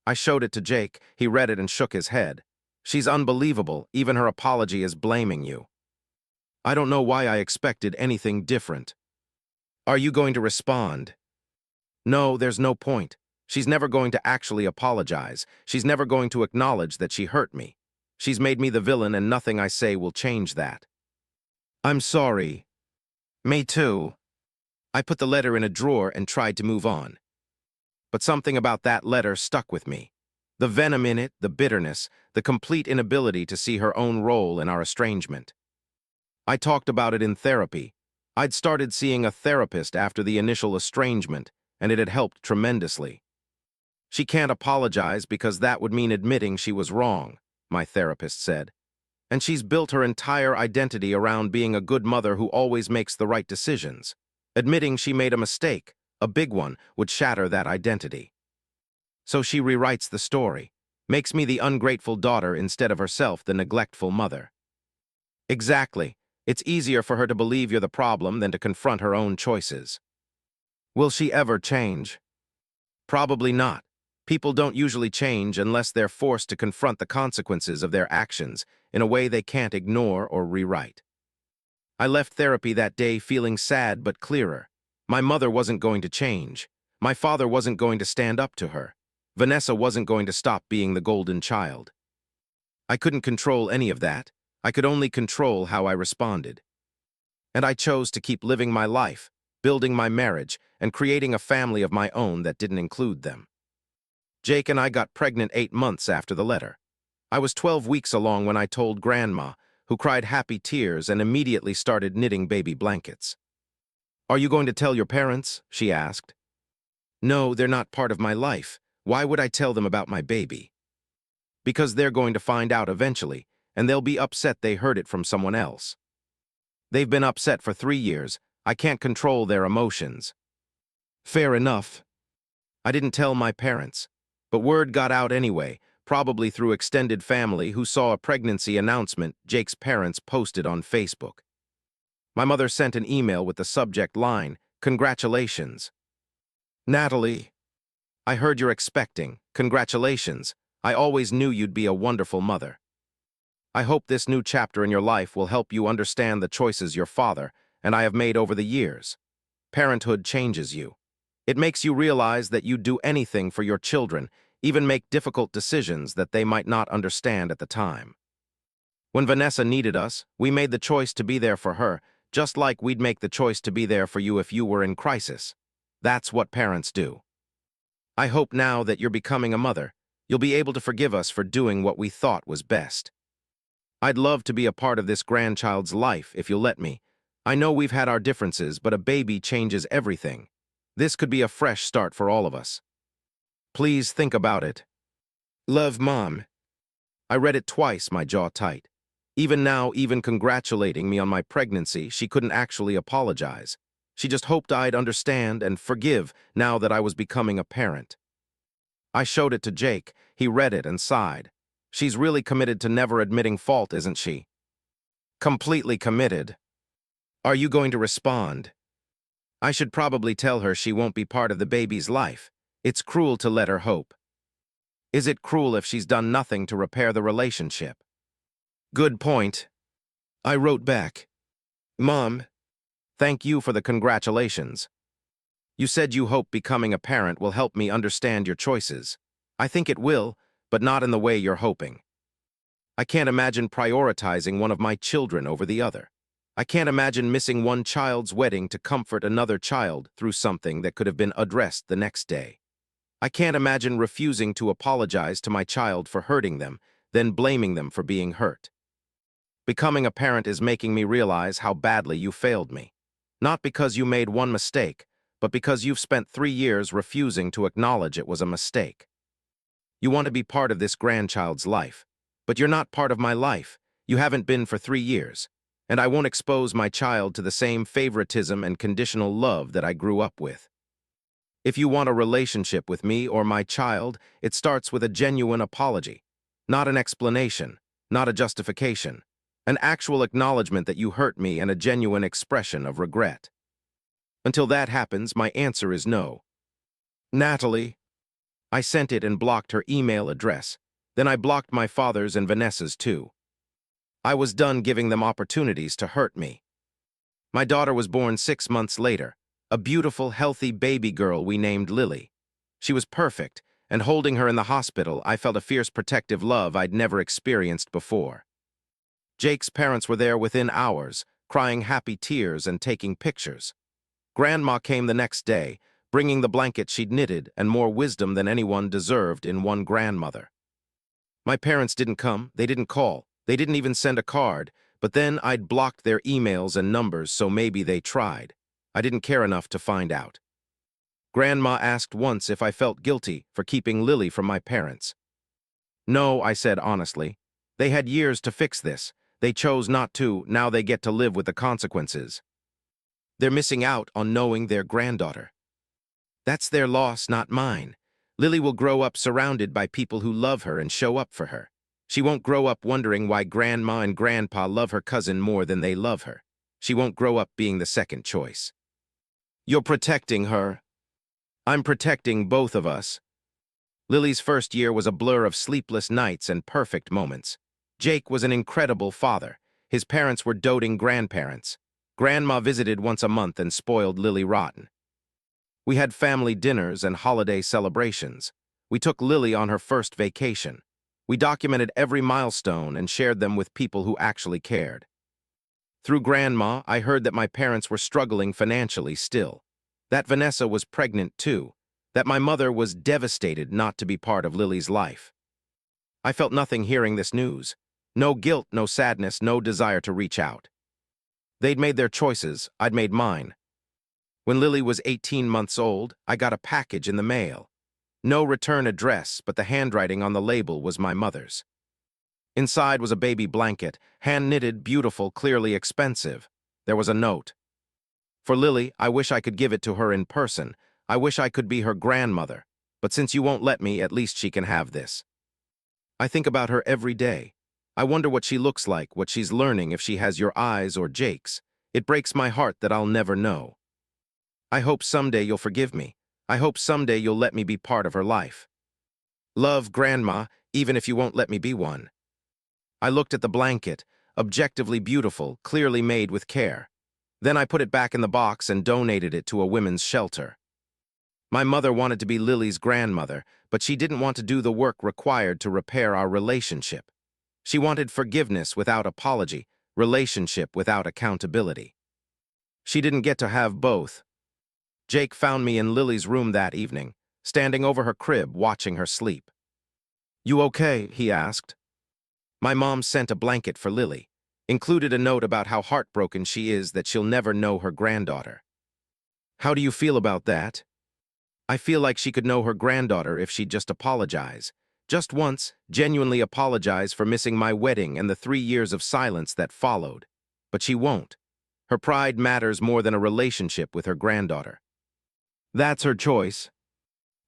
I showed it to Jake. He read it and shook his head. "She's unbelievable. Even her apology is blaming you." I don't know why I expected anything different. "Are you going to respond?" "No, there's no point. She's never going to actually apologize. She's never going to acknowledge that she hurt me. She's made me the villain, and nothing I say will change that." "I'm sorry." "Me too." I put the letter in a drawer and tried to move on. But something about that letter stuck with me. The venom in it, the bitterness, the complete inability to see her own role in our estrangement. I talked about it in therapy. I'd started seeing a therapist after the initial estrangement, and it had helped tremendously. "She can't apologize because that would mean admitting she was wrong," my therapist said. "And she's built her entire identity around being a good mother who always makes the right decisions. Admitting she made a mistake, a big one, would shatter that identity. So she rewrites the story, makes me the ungrateful daughter instead of herself the neglectful mother." "Exactly. It's easier for her to believe you're the problem than to confront her own choices." "Will she ever change?" "Probably not. People don't usually change unless they're forced to confront the consequences of their actions in a way they can't ignore or rewrite." I left therapy that day feeling sad but clearer. My mother wasn't going to change. My father wasn't going to stand up to her. Vanessa wasn't going to stop being the golden child. I couldn't control any of that. I could only control how I responded. And I chose to keep living my life, building my marriage, and creating a family of my own that didn't include them. Jake and I got pregnant 8 months after the letter. I was 12 weeks along when I told Grandma, who cried happy tears and immediately started knitting baby blankets. "Are you going to tell your parents?" she asked. "No, they're not part of my life. Why would I tell them about my baby?" "Because they're going to find out eventually, and they'll be upset they heard it from someone else. They've been upset for 3 years. I can't control their emotions." Fair enough. I didn't tell my parents, but word got out anyway, probably through extended family who saw a pregnancy announcement Jake's parents posted on Facebook. My mother sent an email with the subject line, "Congratulations." "Natalie, I heard you're expecting. Congratulations. I always knew you'd be a wonderful mother. I hope this new chapter in your life will help you understand the choices your father and I have made over the years. Parenthood changes you. It makes you realize that you'd do anything for your children, even make difficult decisions that they might not understand at the time. When Vanessa needed us, we made the choice to be there for her, just like we'd make the choice to be there for you if you were in crisis. That's what parents do. I hope now that you're becoming a mother, you'll be able to forgive us for doing what we thought was best. I'd love to be a part of this grandchild's life if you'll let me. I know we've had our differences, but a baby changes everything. This could be a fresh start for all of us. Please think about it. Love, Mom. I read it twice, my jaw tight. Even now, even congratulating me on my pregnancy, she couldn't actually apologize. She just hoped I'd understand and forgive now that I was becoming a parent. I showed it to Jake. He read it and sighed. She's really committed to never admitting fault, isn't she? Completely committed. Are you going to respond? I should probably tell her she won't be part of the baby's life. It's cruel to let her hope. Is it cruel if she's done nothing to repair the relationship? Good point. I wrote back. Mom, thank you for the congratulations. You said you hope becoming a parent will help me understand your choices. I think it will, but not in the way you're hoping. I can't imagine prioritizing one of my children over the other. I can't imagine missing one child's wedding to comfort another child through something that could have been addressed the next day. I can't imagine refusing to apologize to my child for hurting them, then blaming them for being hurt. Becoming a parent is making me realize how badly you failed me. Not because you made one mistake, but because you've spent 3 years refusing to acknowledge it was a mistake. You want to be part of this grandchild's life, but you're not part of my life. You haven't been for 3 years, and I won't expose my child to the same favoritism and conditional love that I grew up with. If you want a relationship with me or my child, it starts with a genuine apology, not an explanation, not a justification, an actual acknowledgement that you hurt me and a genuine expression of regret. Until that happens, my answer is no. Natalie. I sent it and blocked her email address. Then I blocked my father's and Vanessa's too. I was done giving them opportunities to hurt me. My daughter was born 6 months later, a beautiful, healthy baby girl we named Lily. She was perfect, and holding her in the hospital, I felt a fierce protective love I'd never experienced before. Jake's parents were there within hours, crying happy tears and taking pictures. Grandma came the next day, bringing the blanket she'd knitted and more wisdom than anyone deserved in one grandmother. My parents didn't come, they didn't call, they didn't even send a card, but then I'd blocked their emails and numbers, so maybe they tried. I didn't care enough to find out. Grandma asked once if I felt guilty for keeping Lily from my parents. No, I said honestly. They had years to fix this. They chose not to, now they get to live with the consequences. They're missing out on knowing their granddaughter. That's their loss, not mine. Lily will grow up surrounded by people who love her and show up for her. She won't grow up wondering why Grandma and Grandpa love her cousin more than they love her. She won't grow up being the second choice. You're protecting her. I'm protecting both of us. Lily's first year was a blur of sleepless nights and perfect moments. Jake was an incredible father. His parents were doting grandparents. Grandma visited once a month and spoiled Lily rotten. We had family dinners and holiday celebrations. We took Lily on her first vacation. We documented every milestone and shared them with people who actually cared. Through Grandma, I heard that my parents were struggling financially still, that Vanessa was pregnant too, that my mother was devastated not to be part of Lily's life. I felt nothing hearing this news. No guilt, no sadness, no desire to reach out. They'd made their choices, I'd made mine. When Lily was 18 months old, I got a package in the mail. No return address, but the handwriting on the label was my mother's. Inside was a baby blanket, hand-knitted, beautiful, clearly expensive. There was a note. For Lily, I wish I could give it to her in person. I wish I could be her grandmother. But since you won't let me, at least she can have this. I think about her every day. I wonder what she looks like, what she's learning, if she has your eyes or Jake's. It breaks my heart that I'll never know. I hope someday you'll forgive me. I hope someday you'll let me be part of her life. Love, Grandma, even if you won't let me be one. I looked at the blanket, objectively beautiful, clearly made with care. Then I put it back in the box and donated it to a women's shelter. My mother wanted to be Lily's grandmother, but she didn't want to do the work required to repair our relationship. She wanted forgiveness without apology, relationship without accountability. She didn't get to have both. Jake found me in Lily's room that evening, standing over her crib, watching her sleep. "You okay?" he asked. My mom sent a blanket for Lily, included a note about how heartbroken she is that she'll never know her granddaughter. "How do you feel about that?" "I feel like she could know her granddaughter if she'd just apologize. Just once, genuinely apologize for missing my wedding and the 3 years of silence that followed. But she won't. Her pride matters more than a relationship with her granddaughter." "That's her choice."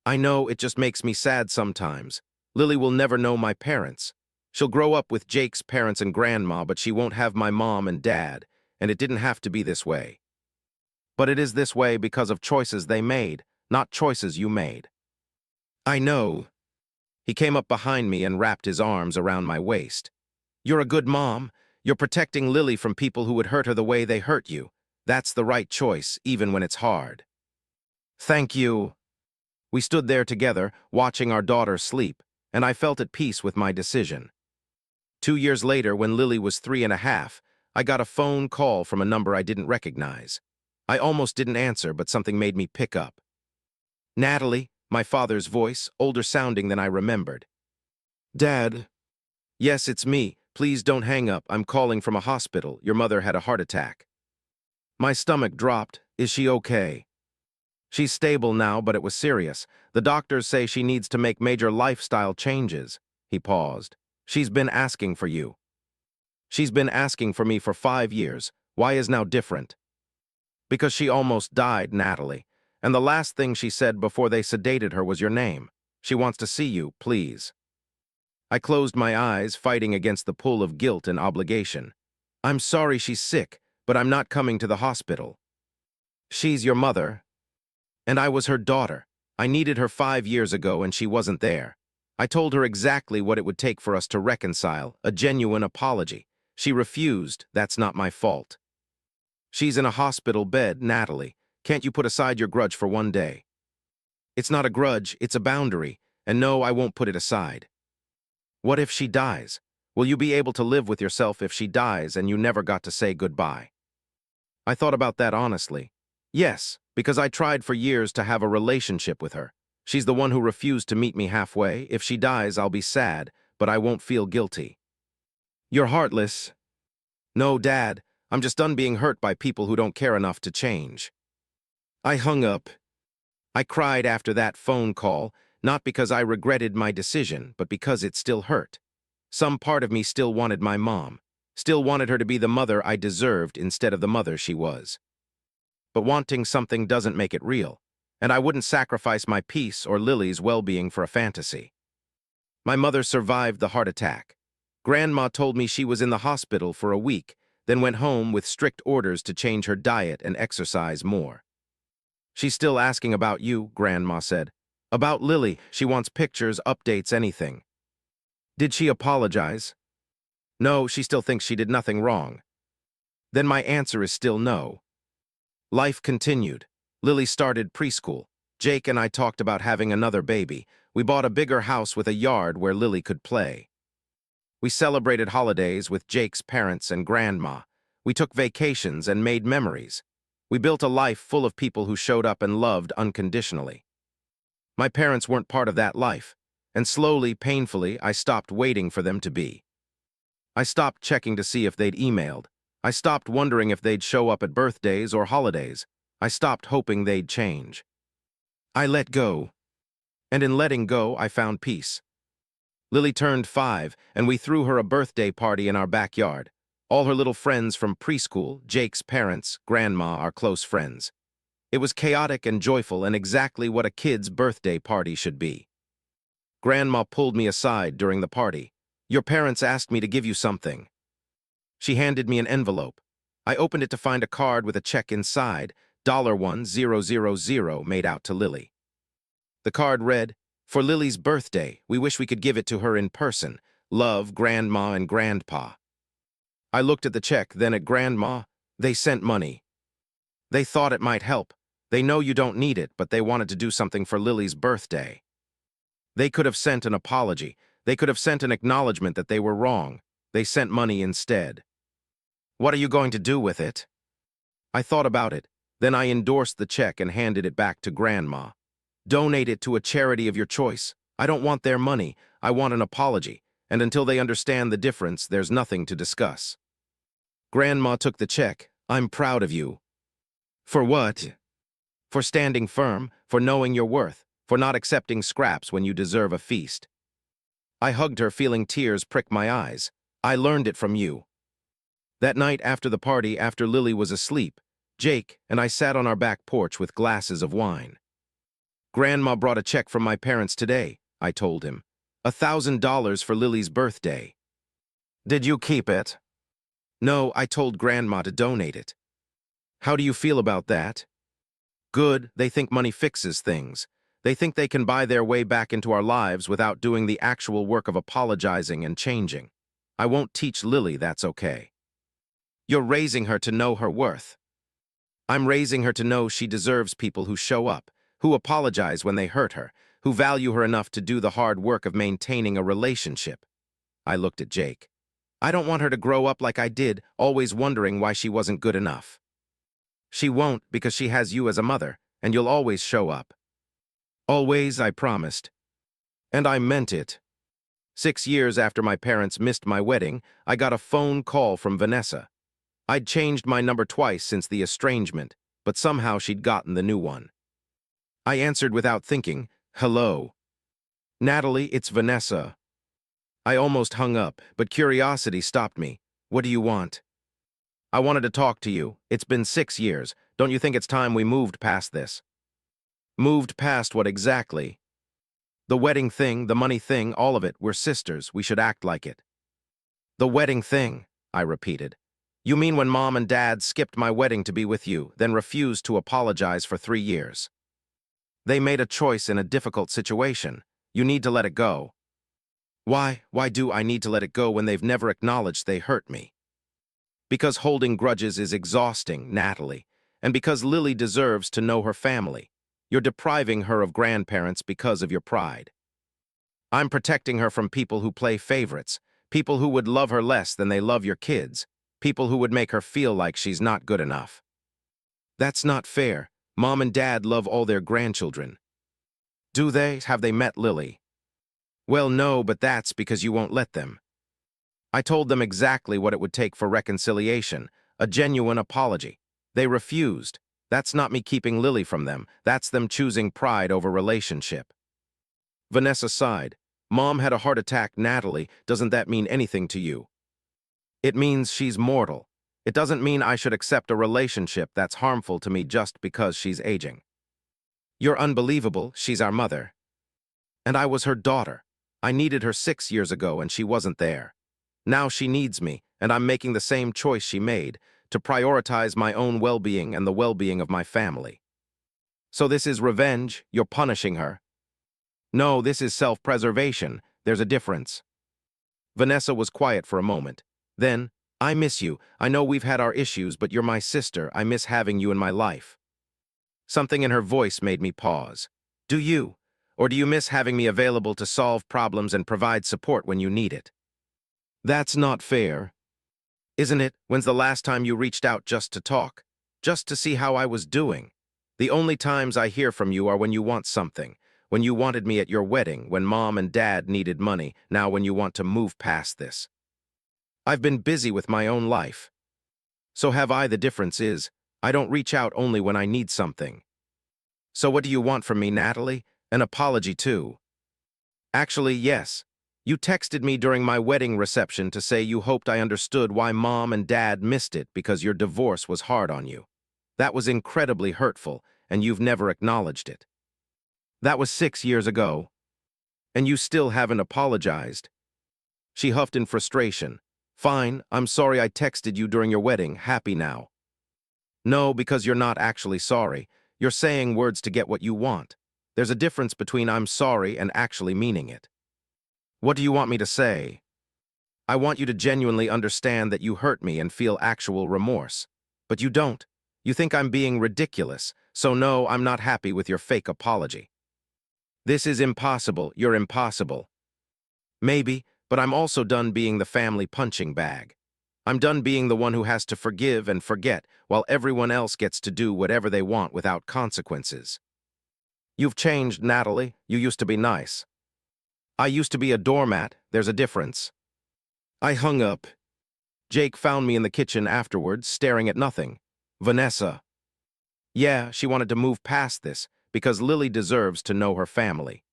"I know, it just makes me sad sometimes. Lily will never know my parents. She'll grow up with Jake's parents and grandma, but she won't have my mom and dad, and it didn't have to be this way. But it is this way because of choices they made, not choices you made." "I know." He came up behind me and wrapped his arms around my waist. "You're a good mom. You're protecting Lily from people who would hurt her the way they hurt you. That's the right choice, even when it's hard." "Thank you." We stood there together, watching our daughter sleep, and I felt at peace with my decision. 2 years later, when Lily was 3.5, I got a phone call from a number I didn't recognize. I almost didn't answer, but something made me pick up. "Natalie," my father's voice, older sounding than I remembered. "Dad." "Yes, it's me. Please don't hang up. I'm calling from a hospital. Your mother had a heart attack." My stomach dropped. "Is she okay?" "She's stable now, but it was serious. The doctors say she needs to make major lifestyle changes." He paused. "She's been asking for you." "She's been asking for me for 5 years. Why is now different?" "Because she almost died, Natalie. And the last thing she said before they sedated her was your name. She wants to see you, please." I closed my eyes, fighting against the pull of guilt and obligation. "I'm sorry she's sick, but I'm not coming to the hospital." "She's your mother." "And I was her daughter. I needed her 5 years ago and she wasn't there. I told her exactly what it would take for us to reconcile, a genuine apology. She refused. That's not my fault." "She's in a hospital bed, Natalie. Can't you put aside your grudge for one day?" "It's not a grudge, it's a boundary, and no, I won't put it aside." "What if she dies? Will you be able to live with yourself if she dies and you never got to say goodbye?" I thought about that honestly. Yes, because I tried for years to have a relationship with her. She's the one who refused to meet me halfway. If she dies, I'll be sad, but I won't feel guilty. "You're heartless." "No, Dad. I'm just done being hurt by people who don't care enough to change." I hung up. I cried after that phone call, not because I regretted my decision, but because it still hurt. Some part of me still wanted my mom, still wanted her to be the mother I deserved instead of the mother she was. But wanting something doesn't make it real, and I wouldn't sacrifice my peace or Lily's well-being for a fantasy. My mother survived the heart attack. Grandma told me she was in the hospital for a week, then went home with strict orders to change her diet and exercise more. "She's still asking about you," Grandma said. "About Lily, she wants pictures, updates, anything." "Did she apologize?" "No, she still thinks she did nothing wrong." Then my answer is still no. Life continued. Lily started preschool. Jake and I talked about having another baby. We bought a bigger house with a yard where Lily could play. We celebrated holidays with Jake's parents and grandma. We took vacations and made memories. We built a life full of people who showed up and loved unconditionally. My parents weren't part of that life, and slowly, painfully, I stopped waiting for them to be. I stopped checking to see if they'd emailed. I stopped wondering if they'd show up at birthdays or holidays. I stopped hoping they'd change. I let go. And in letting go, I found peace. Lily turned 5, and we threw her a birthday party in our backyard. All her little friends from preschool, Jake's parents, grandma, our close friends. It was chaotic and joyful and exactly what a kid's birthday party should be. Grandma pulled me aside during the party. "Your parents asked me to give you something." She handed me an envelope. I opened it to find a card with a check inside, $1000 made out to Lily. The card read, "For Lily's birthday, we wish we could give it to her in person. Love, Grandma and Grandpa." I looked at the check, then at Grandma. They sent money. They thought it might help. They know you don't need it, but they wanted to do something for Lily's birthday. They could have sent an apology. They could have sent an acknowledgement that they were wrong. They sent money instead. "What are you going to do with it?" I thought about it. Then I endorsed the check and handed it back to Grandma. "Donate it to a charity of your choice. I don't want their money. I want an apology. And until they understand the difference, there's nothing to discuss." Grandma took the check. "I'm proud of you." "For what?" "For standing firm, for knowing your worth, for not accepting scraps when you deserve a feast." I hugged her, feeling tears prick my eyes. "I learned it from you." That night after the party, after Lily was asleep, Jake and I sat on our back porch with glasses of wine. "Grandma brought a check from my parents today," I told him. $1,000 for Lily's birthday." "Did you keep it?" "No, I told Grandma to donate it." "How do you feel about that?" "Good. They think money fixes things. They think they can buy their way back into our lives without doing the actual work of apologizing and changing. I won't teach Lily that's okay." "You're raising her to know her worth." "I'm raising her to know she deserves people who show up, who apologize when they hurt her, who value her enough to do the hard work of maintaining a relationship." I looked at Jake. "I don't want her to grow up like I did, always wondering why she wasn't good enough." "She won't, because she has you as a mother, and you'll always show up." "Always," I promised. And I meant it. 6 years after my parents missed my wedding, I got a phone call from Vanessa. I'd changed my number twice since the estrangement, but somehow she'd gotten the new one. I answered without thinking, "Hello." "Natalie, it's Vanessa." I almost hung up, but curiosity stopped me. "What do you want?" "I wanted to talk to you. It's been 6 years. Don't you think it's time we moved past this?" "Moved past what exactly?" "The wedding thing, the money thing, all of it. We're sisters. We should act like it." "The wedding thing," I repeated. "You mean when Mom and Dad skipped my wedding to be with you, then refused to apologize for 3 years? They made a choice in a difficult situation. You need to let it go." Why do I need to let it go when they've never acknowledged they hurt me?" "Because holding grudges is exhausting, Natalie, and because Lily deserves to know her family. You're depriving her of grandparents because of your pride. I'm protecting her from people who play favorites, people who would love her less than they love your kids, people who would make her feel like she's not good enough." "That's not fair. Mom and Dad love all their grandchildren." "Do they? Have they met Lily?" "Well, no, but that's because you won't let them." I told them exactly what it would take for reconciliation, a genuine apology. They refused. That's not me keeping Lily from them. That's them choosing pride over relationship. Vanessa sighed. "Mom had a heart attack, Natalie. Doesn't that mean anything to you?" "It means she's mortal. It doesn't mean I should accept a relationship that's harmful to me just because she's aging." "You're unbelievable. She's our mother." "And I was her daughter. I needed her 6 years ago and she wasn't there. Now she needs me, and I'm making the same choice she made, to prioritize my own well-being and the well-being of my family." "So this is revenge? You're punishing her?" "No, this is self-preservation. There's a difference." Vanessa was quiet for a moment. Then, "I miss you. I know we've had our issues, but you're my sister. I miss having you in my life." Something in her voice made me pause. "Do you? Or do you miss having me available to solve problems and provide support when you need it?" That's not fair. Isn't it? When's the last time you reached out just to talk? Just to see how I was doing? The only times I hear from you are when you want something. When you wanted me at your wedding, when mom and dad needed money, now when you want to move past this. I've been busy with my own life. So have I. The difference is, I don't reach out only when I need something. So what do you want from me, Natalie? An apology too. Actually, yes. You texted me during my wedding reception to say you hoped I understood why mom and dad missed it because your divorce was hard on you. That was incredibly hurtful, and you've never acknowledged it. That was 6 years ago, and you still haven't apologized. She huffed in frustration. Fine, I'm sorry I texted you during your wedding. Happy now. No, because you're not actually sorry. You're saying words to get what you want. There's a difference between I'm sorry and actually meaning it. What do you want me to say? I want you to genuinely understand that you hurt me and feel actual remorse. But you don't. You think I'm being ridiculous, so no, I'm not happy with your fake apology. This is impossible. You're impossible. Maybe, but I'm also done being the family punching bag. I'm done being the one who has to forgive and forget while everyone else gets to do whatever they want without consequences. You've changed, Natalie. You used to be nice. I used to be a doormat. There's a difference. I hung up. Jake found me in the kitchen afterwards, staring at nothing. Vanessa. Yeah, she wanted to move past this because Lily deserves to know her family.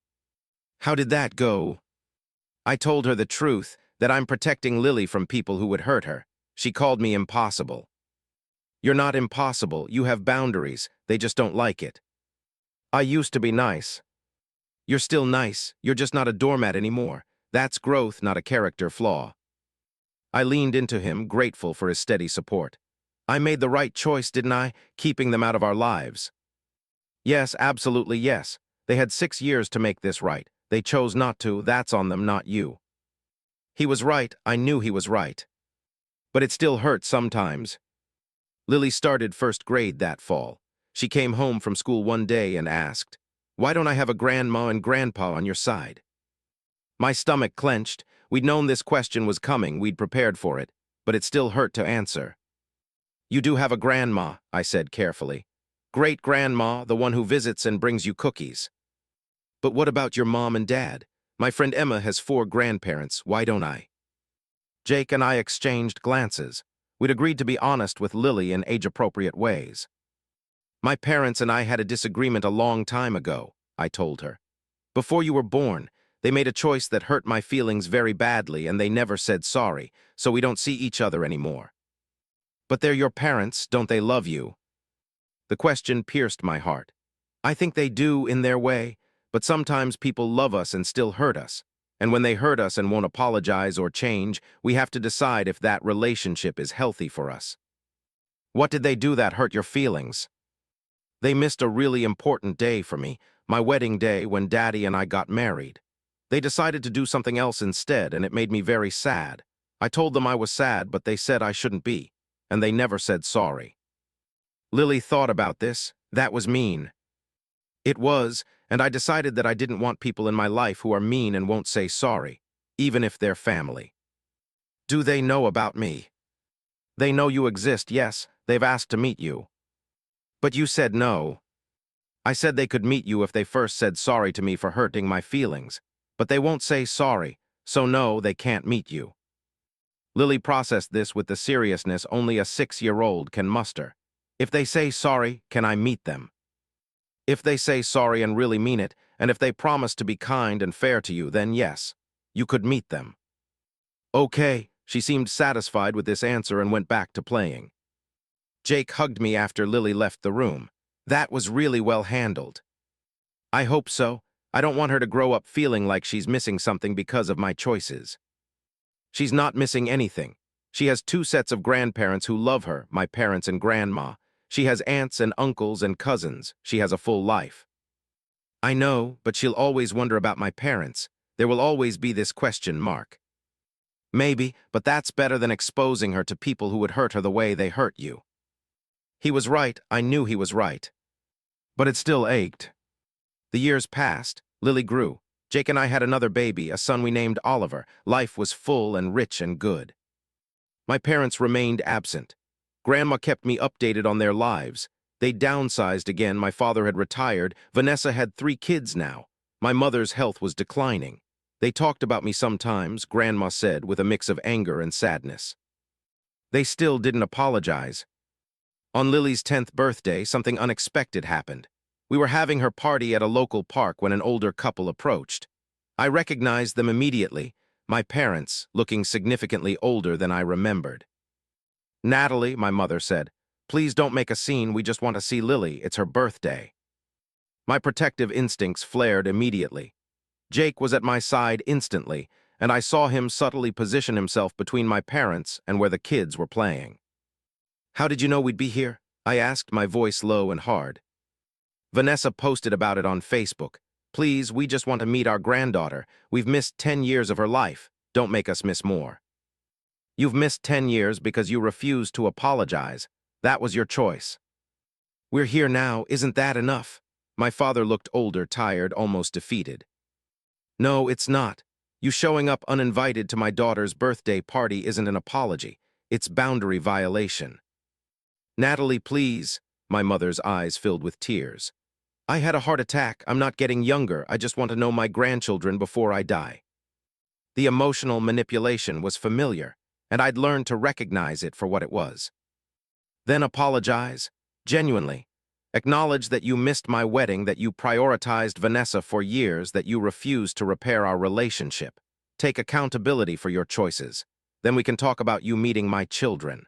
How did that go? I told her the truth, that I'm protecting Lily from people who would hurt her. She called me impossible. You're not impossible. You have boundaries. They just don't like it. I used to be nice. You're still nice. You're just not a doormat anymore. That's growth, not a character flaw. I leaned into him, grateful for his steady support. I made the right choice, didn't I? Keeping them out of our lives. Yes, absolutely yes. They had 6 years to make this right. They chose not to. That's on them, not you. He was right. I knew he was right. But it still hurts sometimes. Lily started first grade that fall. She came home from school one day and asked, "Why don't I have a grandma and grandpa on your side?" My stomach clenched. We'd known this question was coming. We'd prepared for it. But it still hurt to answer. You do have a grandma, I said carefully. Great-grandma, the one who visits and brings you cookies. But what about your mom and dad? My friend Emma has 4 grandparents. Why don't I? Jake and I exchanged glances. We'd agreed to be honest with Lily in age-appropriate ways. My parents and I had a disagreement a long time ago, I told her. Before you were born, they made a choice that hurt my feelings very badly and they never said sorry, so we don't see each other anymore. But they're your parents, don't they love you? The question pierced my heart. I think they do in their way, but sometimes people love us and still hurt us. And when they hurt us and won't apologize or change, we have to decide if that relationship is healthy for us. What did they do that hurt your feelings? They missed a really important day for me, my wedding day when Daddy and I got married. They decided to do something else instead, and it made me very sad. I told them I was sad, but they said I shouldn't be, and they never said sorry. Lily thought about this. That was mean. It was, and I decided that I didn't want people in my life who are mean and won't say sorry, even if they're family. Do they know about me? They know you exist, yes. They've asked to meet you. But you said no. I said they could meet you if they first said sorry to me for hurting my feelings. But they won't say sorry, so no, they can't meet you. Lily processed this with the seriousness only a 6-year-old can muster. If they say sorry, can I meet them? If they say sorry and really mean it, and if they promise to be kind and fair to you, then yes, you could meet them. Okay, she seemed satisfied with this answer and went back to playing. Jake hugged me after Lily left the room. That was really well handled. I hope so. I don't want her to grow up feeling like she's missing something because of my choices. She's not missing anything. She has 2 sets of grandparents who love her, my parents and grandma. She has aunts and uncles and cousins. She has a full life. I know, but she'll always wonder about my parents. There will always be this question mark. Maybe, but that's better than exposing her to people who would hurt her the way they hurt you. He was right. I knew he was right. But it still ached. The years passed. Lily grew. Jake and I had another baby, a son we named Oliver. Life was full and rich and good. My parents remained absent. Grandma kept me updated on their lives. They downsized again, my father had retired, Vanessa had 3 kids now. My mother's health was declining. They talked about me sometimes, Grandma said, with a mix of anger and sadness. They still didn't apologize. On Lily's 10th birthday, something unexpected happened. We were having her party at a local park when an older couple approached. I recognized them immediately, my parents, looking significantly older than I remembered. "Natalie," my mother said, "please don't make a scene, we just want to see Lily, it's her birthday." My protective instincts flared immediately. Jake was at my side instantly, and I saw him subtly position himself between my parents and where the kids were playing. "How did you know we'd be here?" I asked, my voice low and hard. "Vanessa posted about it on Facebook. Please, we just want to meet our granddaughter. We've missed 10 years of her life. Don't make us miss more." "You've missed 10 years because you refused to apologize. That was your choice." "We're here now, isn't that enough?" My father looked older, tired, almost defeated. "No, it's not. You showing up uninvited to my daughter's birthday party isn't an apology. It's boundary violation." "Natalie, please." My mother's eyes filled with tears. "I had a heart attack. I'm not getting younger. I just want to know my grandchildren before I die." The emotional manipulation was familiar, and I'd learned to recognize it for what it was. "Then apologize. Genuinely. Acknowledge that you missed my wedding, that you prioritized Vanessa for years, that you refused to repair our relationship. Take accountability for your choices. Then we can talk about you meeting my children.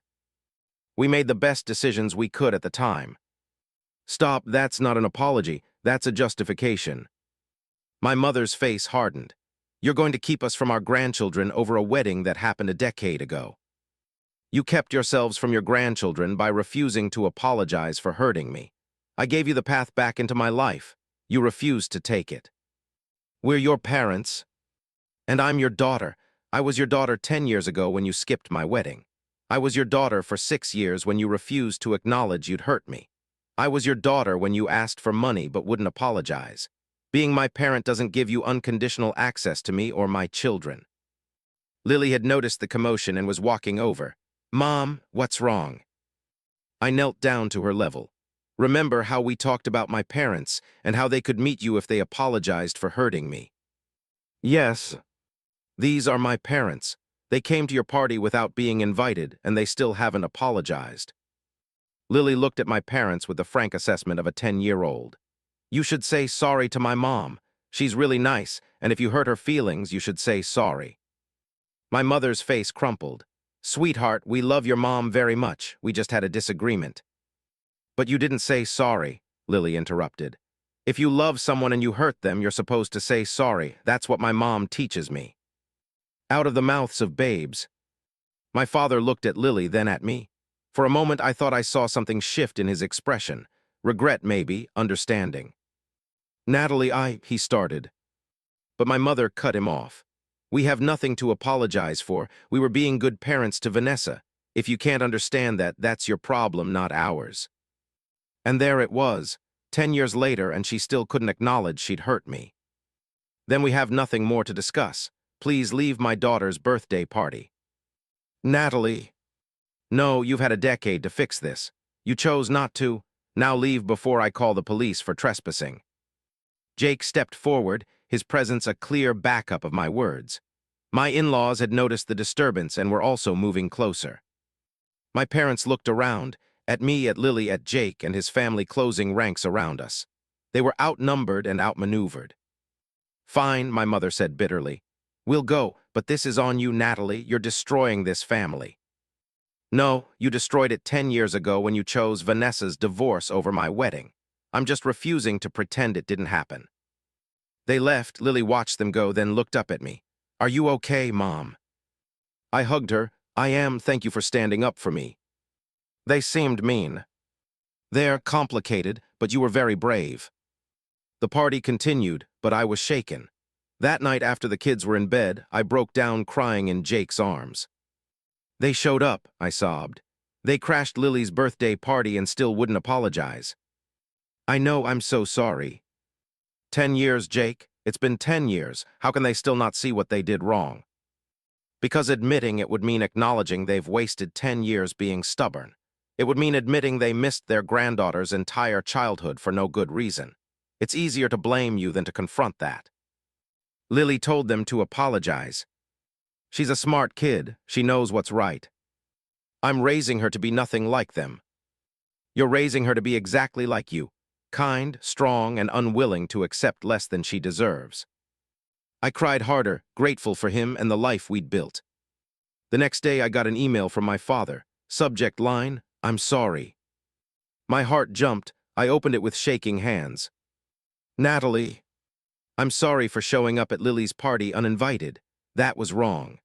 We made the best decisions we could at the time." "Stop, that's not an apology, that's a justification." My mother's face hardened. "You're going to keep us from our grandchildren over a wedding that happened a decade ago. You kept yourselves from your grandchildren by refusing to apologize for hurting me. I gave you the path back into my life. You refused to take it. We're your parents, and I'm your daughter. I was your daughter 10 years ago when you skipped my wedding. I was your daughter for 6 years when you refused to acknowledge you'd hurt me. I was your daughter when you asked for money but wouldn't apologize. Being my parent doesn't give you unconditional access to me or my children." Lily had noticed the commotion and was walking over. "Mom, what's wrong?" I knelt down to her level. "Remember how we talked about my parents and how they could meet you if they apologized for hurting me?" "Yes. These are my parents. They came to your party without being invited, and they still haven't apologized." Lily looked at my parents with the frank assessment of a 10-year-old. "You should say sorry to my mom. She's really nice, and if you hurt her feelings, you should say sorry." My mother's face crumpled. "Sweetheart, we love your mom very much. We just had a disagreement." "But you didn't say sorry," Lily interrupted. "If you love someone and you hurt them, you're supposed to say sorry. That's what my mom teaches me." Out of the mouths of babes. My father looked at Lily, then at me. For a moment, I thought I saw something shift in his expression. Regret, maybe, understanding. "Natalie, he started. But my mother cut him off. "We have nothing to apologize for. We were being good parents to Vanessa. If you can't understand that, that's your problem, not ours." And there it was, 10 years later, and she still couldn't acknowledge she'd hurt me. "Then we have nothing more to discuss. Please leave my daughter's birthday party." "Natalie." "No, you've had a decade to fix this. You chose not to. Now leave before I call the police for trespassing." Jake stepped forward, his presence a clear backup of my words. My in-laws had noticed the disturbance and were also moving closer. My parents looked around, at me, at Lily, at Jake, and his family closing ranks around us. They were outnumbered and outmaneuvered. "Fine," my mother said bitterly. "We'll go, but this is on you, Natalie. You're destroying this family." "No, you destroyed it 10 years ago when you chose Vanessa's divorce over my wedding. I'm just refusing to pretend it didn't happen." They left. Lily watched them go, then looked up at me. "Are you okay, Mom?" I hugged her. "I am, thank you for standing up for me." They seemed mean. "They're complicated, but you were very brave." The party continued, but I was shaken. That night after the kids were in bed, I broke down crying in Jake's arms. "They showed up," I sobbed. "They crashed Lily's birthday party and still wouldn't apologize." "I know, I'm so sorry." 10 years, Jake. It's been 10 years. How can they still not see what they did wrong? Because admitting it would mean acknowledging they've wasted 10 years being stubborn. It would mean admitting they missed their granddaughter's entire childhood for no good reason. It's easier to blame you than to confront that. Lily told them to apologize. She's a smart kid. She knows what's right. I'm raising her to be nothing like them. You're raising her to be exactly like you, kind, strong, and unwilling to accept less than she deserves. I cried harder, grateful for him and the life we'd built. The next day I got an email from my father. Subject line, "I'm sorry." My heart jumped. I opened it with shaking hands. "Natalie, I'm sorry for showing up at Lily's party uninvited. That was wrong.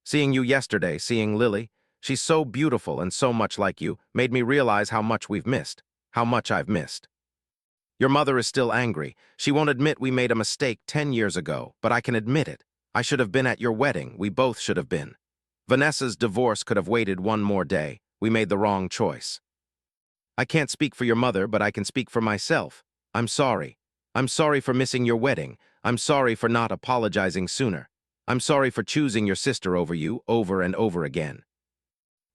Seeing you yesterday, seeing Lily, she's so beautiful and so much like you, made me realize how much we've missed, how much I've missed. Your mother is still angry. She won't admit we made a mistake 10 years ago, but I can admit it. I should have been at your wedding. We both should have been. Vanessa's divorce could have waited one more day. We made the wrong choice. I can't speak for your mother, but I can speak for myself. I'm sorry. I'm sorry for missing your wedding. I'm sorry for not apologizing sooner. I'm sorry for choosing your sister over you over and over again.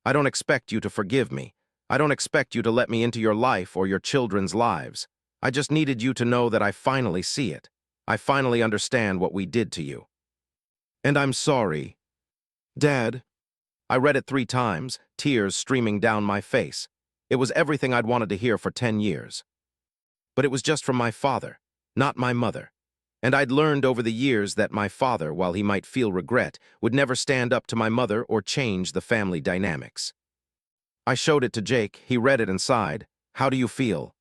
I don't expect you to forgive me. I don't expect you to let me into your life or your children's lives. I just needed you to know that I finally see it. I finally understand what we did to you. And I'm sorry. Dad. I read it 3 times, tears streaming down my face. It was everything I'd wanted to hear for 10 years. But it was just from my father, not my mother. And I'd learned over the years that my father, while he might feel regret, would never stand up to my mother or change the family dynamics. I showed it to Jake. He read it and sighed. How do you feel?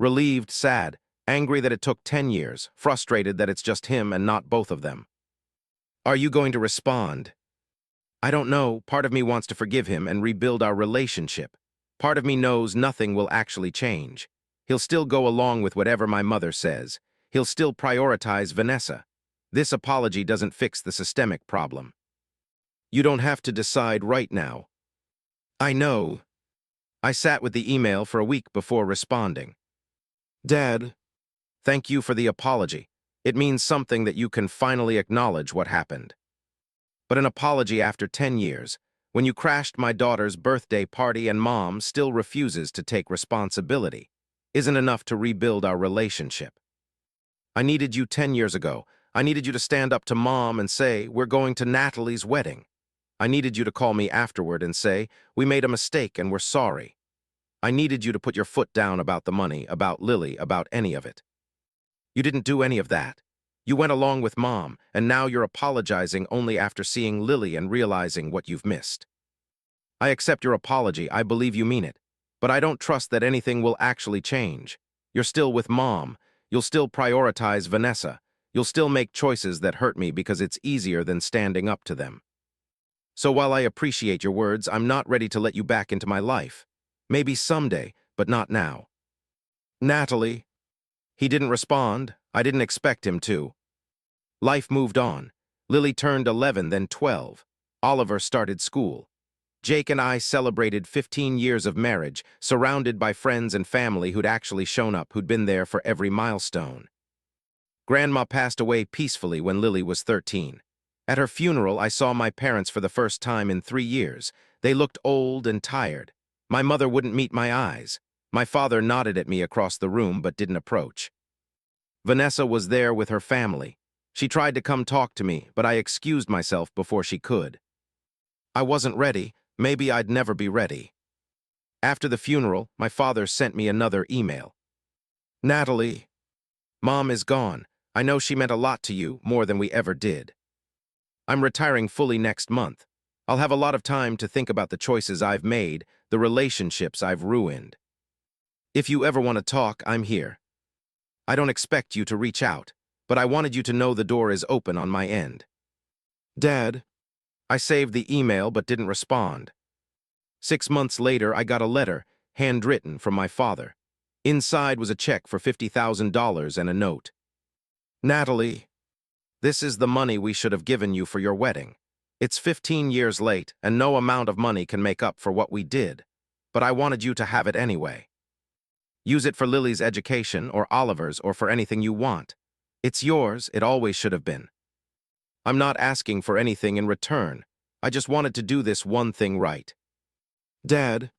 Relieved, sad, angry that it took 10 years, frustrated that it's just him and not both of them. Are you going to respond? I don't know. Part of me wants to forgive him and rebuild our relationship. Part of me knows nothing will actually change. He'll still go along with whatever my mother says. He'll still prioritize Vanessa. This apology doesn't fix the systemic problem. You don't have to decide right now. I know. I sat with the email for a week before responding. Dad, thank you for the apology. It means something that you can finally acknowledge what happened. But an apology after 10 years, when you crashed my daughter's birthday party and mom still refuses to take responsibility, isn't enough to rebuild our relationship. I needed you 10 years ago. I needed you to stand up to mom and say, we're going to Natalie's wedding. I needed you to call me afterward and say, we made a mistake and we're sorry. I needed you to put your foot down about the money, about Lily, about any of it. You didn't do any of that. You went along with mom, and now you're apologizing only after seeing Lily and realizing what you've missed. I accept your apology. I believe you mean it. But I don't trust that anything will actually change. You're still with mom. You'll still prioritize Vanessa. You'll still make choices that hurt me because it's easier than standing up to them. So while I appreciate your words, I'm not ready to let you back into my life. Maybe someday, but not now. Natalie. He didn't respond. I didn't expect him to. Life moved on. Lily turned 11, then 12. Oliver started school. Jake and I celebrated 15 years of marriage, surrounded by friends and family who'd actually shown up, who'd been there for every milestone. Grandma passed away peacefully when Lily was 13. At her funeral, I saw my parents for the first time in 3 years. They looked old and tired. My mother wouldn't meet my eyes. My father nodded at me across the room but didn't approach. Vanessa was there with her family. She tried to come talk to me, but I excused myself before she could. I wasn't ready. Maybe I'd never be ready. After the funeral, my father sent me another email. Natalie, Mom is gone. I know she meant a lot to you, more than we ever did. I'm retiring fully next month. I'll have a lot of time to think about the choices I've made, the relationships I've ruined. If you ever want to talk, I'm here. I don't expect you to reach out, but I wanted you to know the door is open on my end. Dad. I saved the email but didn't respond. 6 months later, I got a letter, handwritten, from my father. Inside was a check for $50,000 and a note. Natalie, this is the money we should have given you for your wedding. It's 15 years late, and no amount of money can make up for what we did. But I wanted you to have it anyway. Use it for Lily's education, or Oliver's, or for anything you want. It's yours, it always should have been. I'm not asking for anything in return. I just wanted to do this one thing right. Dad,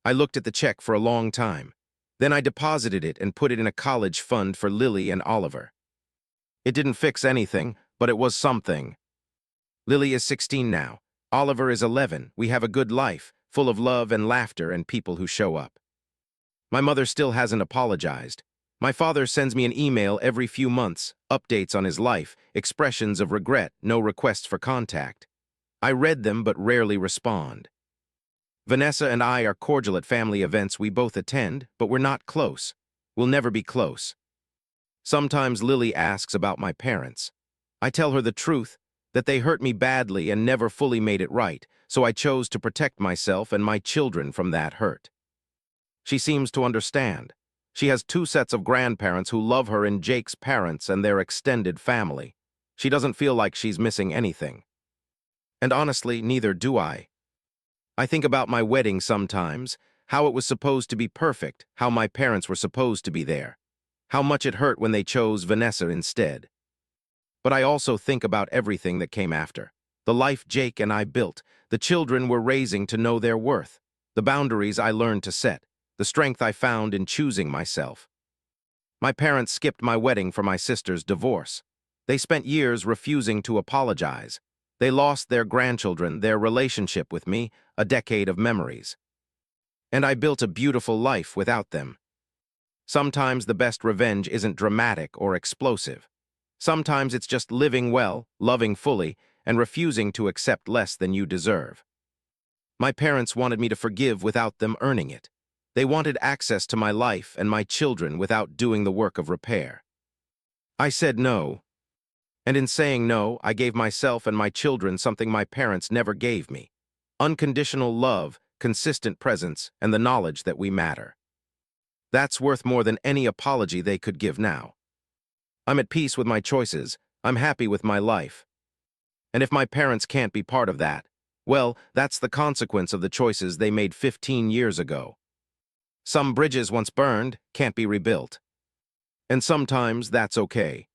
I looked at the check for a long time. Then I deposited it and put it in a college fund for Lily and Oliver. It didn't fix anything, but it was something. Lily is 16 now. Oliver is 11. We have a good life, full of love and laughter and people who show up. My mother still hasn't apologized. My father sends me an email every few months, updates on his life, expressions of regret, no requests for contact. I read them but rarely respond. Vanessa and I are cordial at family events we both attend, but we're not close. We'll never be close. Sometimes Lily asks about my parents. I tell her the truth, that they hurt me badly and never fully made it right, so I chose to protect myself and my children from that hurt. She seems to understand. She has 2 sets of grandparents who love her in Jake's parents and their extended family. She doesn't feel like she's missing anything. And honestly, neither do I. I think about my wedding sometimes, how it was supposed to be perfect, how my parents were supposed to be there, how much it hurt when they chose Vanessa instead. But I also think about everything that came after. The life Jake and I built, the children we're raising to know their worth, the boundaries I learned to set, the strength I found in choosing myself. My parents skipped my wedding for my sister's divorce. They spent years refusing to apologize. They lost their grandchildren, their relationship with me, a decade of memories. And I built a beautiful life without them. Sometimes the best revenge isn't dramatic or explosive. Sometimes it's just living well, loving fully, and refusing to accept less than you deserve. My parents wanted me to forgive without them earning it. They wanted access to my life and my children without doing the work of repair. I said no. And in saying no, I gave myself and my children something my parents never gave me: unconditional love, consistent presence, and the knowledge that we matter. That's worth more than any apology they could give now. I'm at peace with my choices. I'm happy with my life. And if my parents can't be part of that, well, that's the consequence of the choices they made 15 years ago. Some bridges once burned can't be rebuilt. And sometimes that's okay.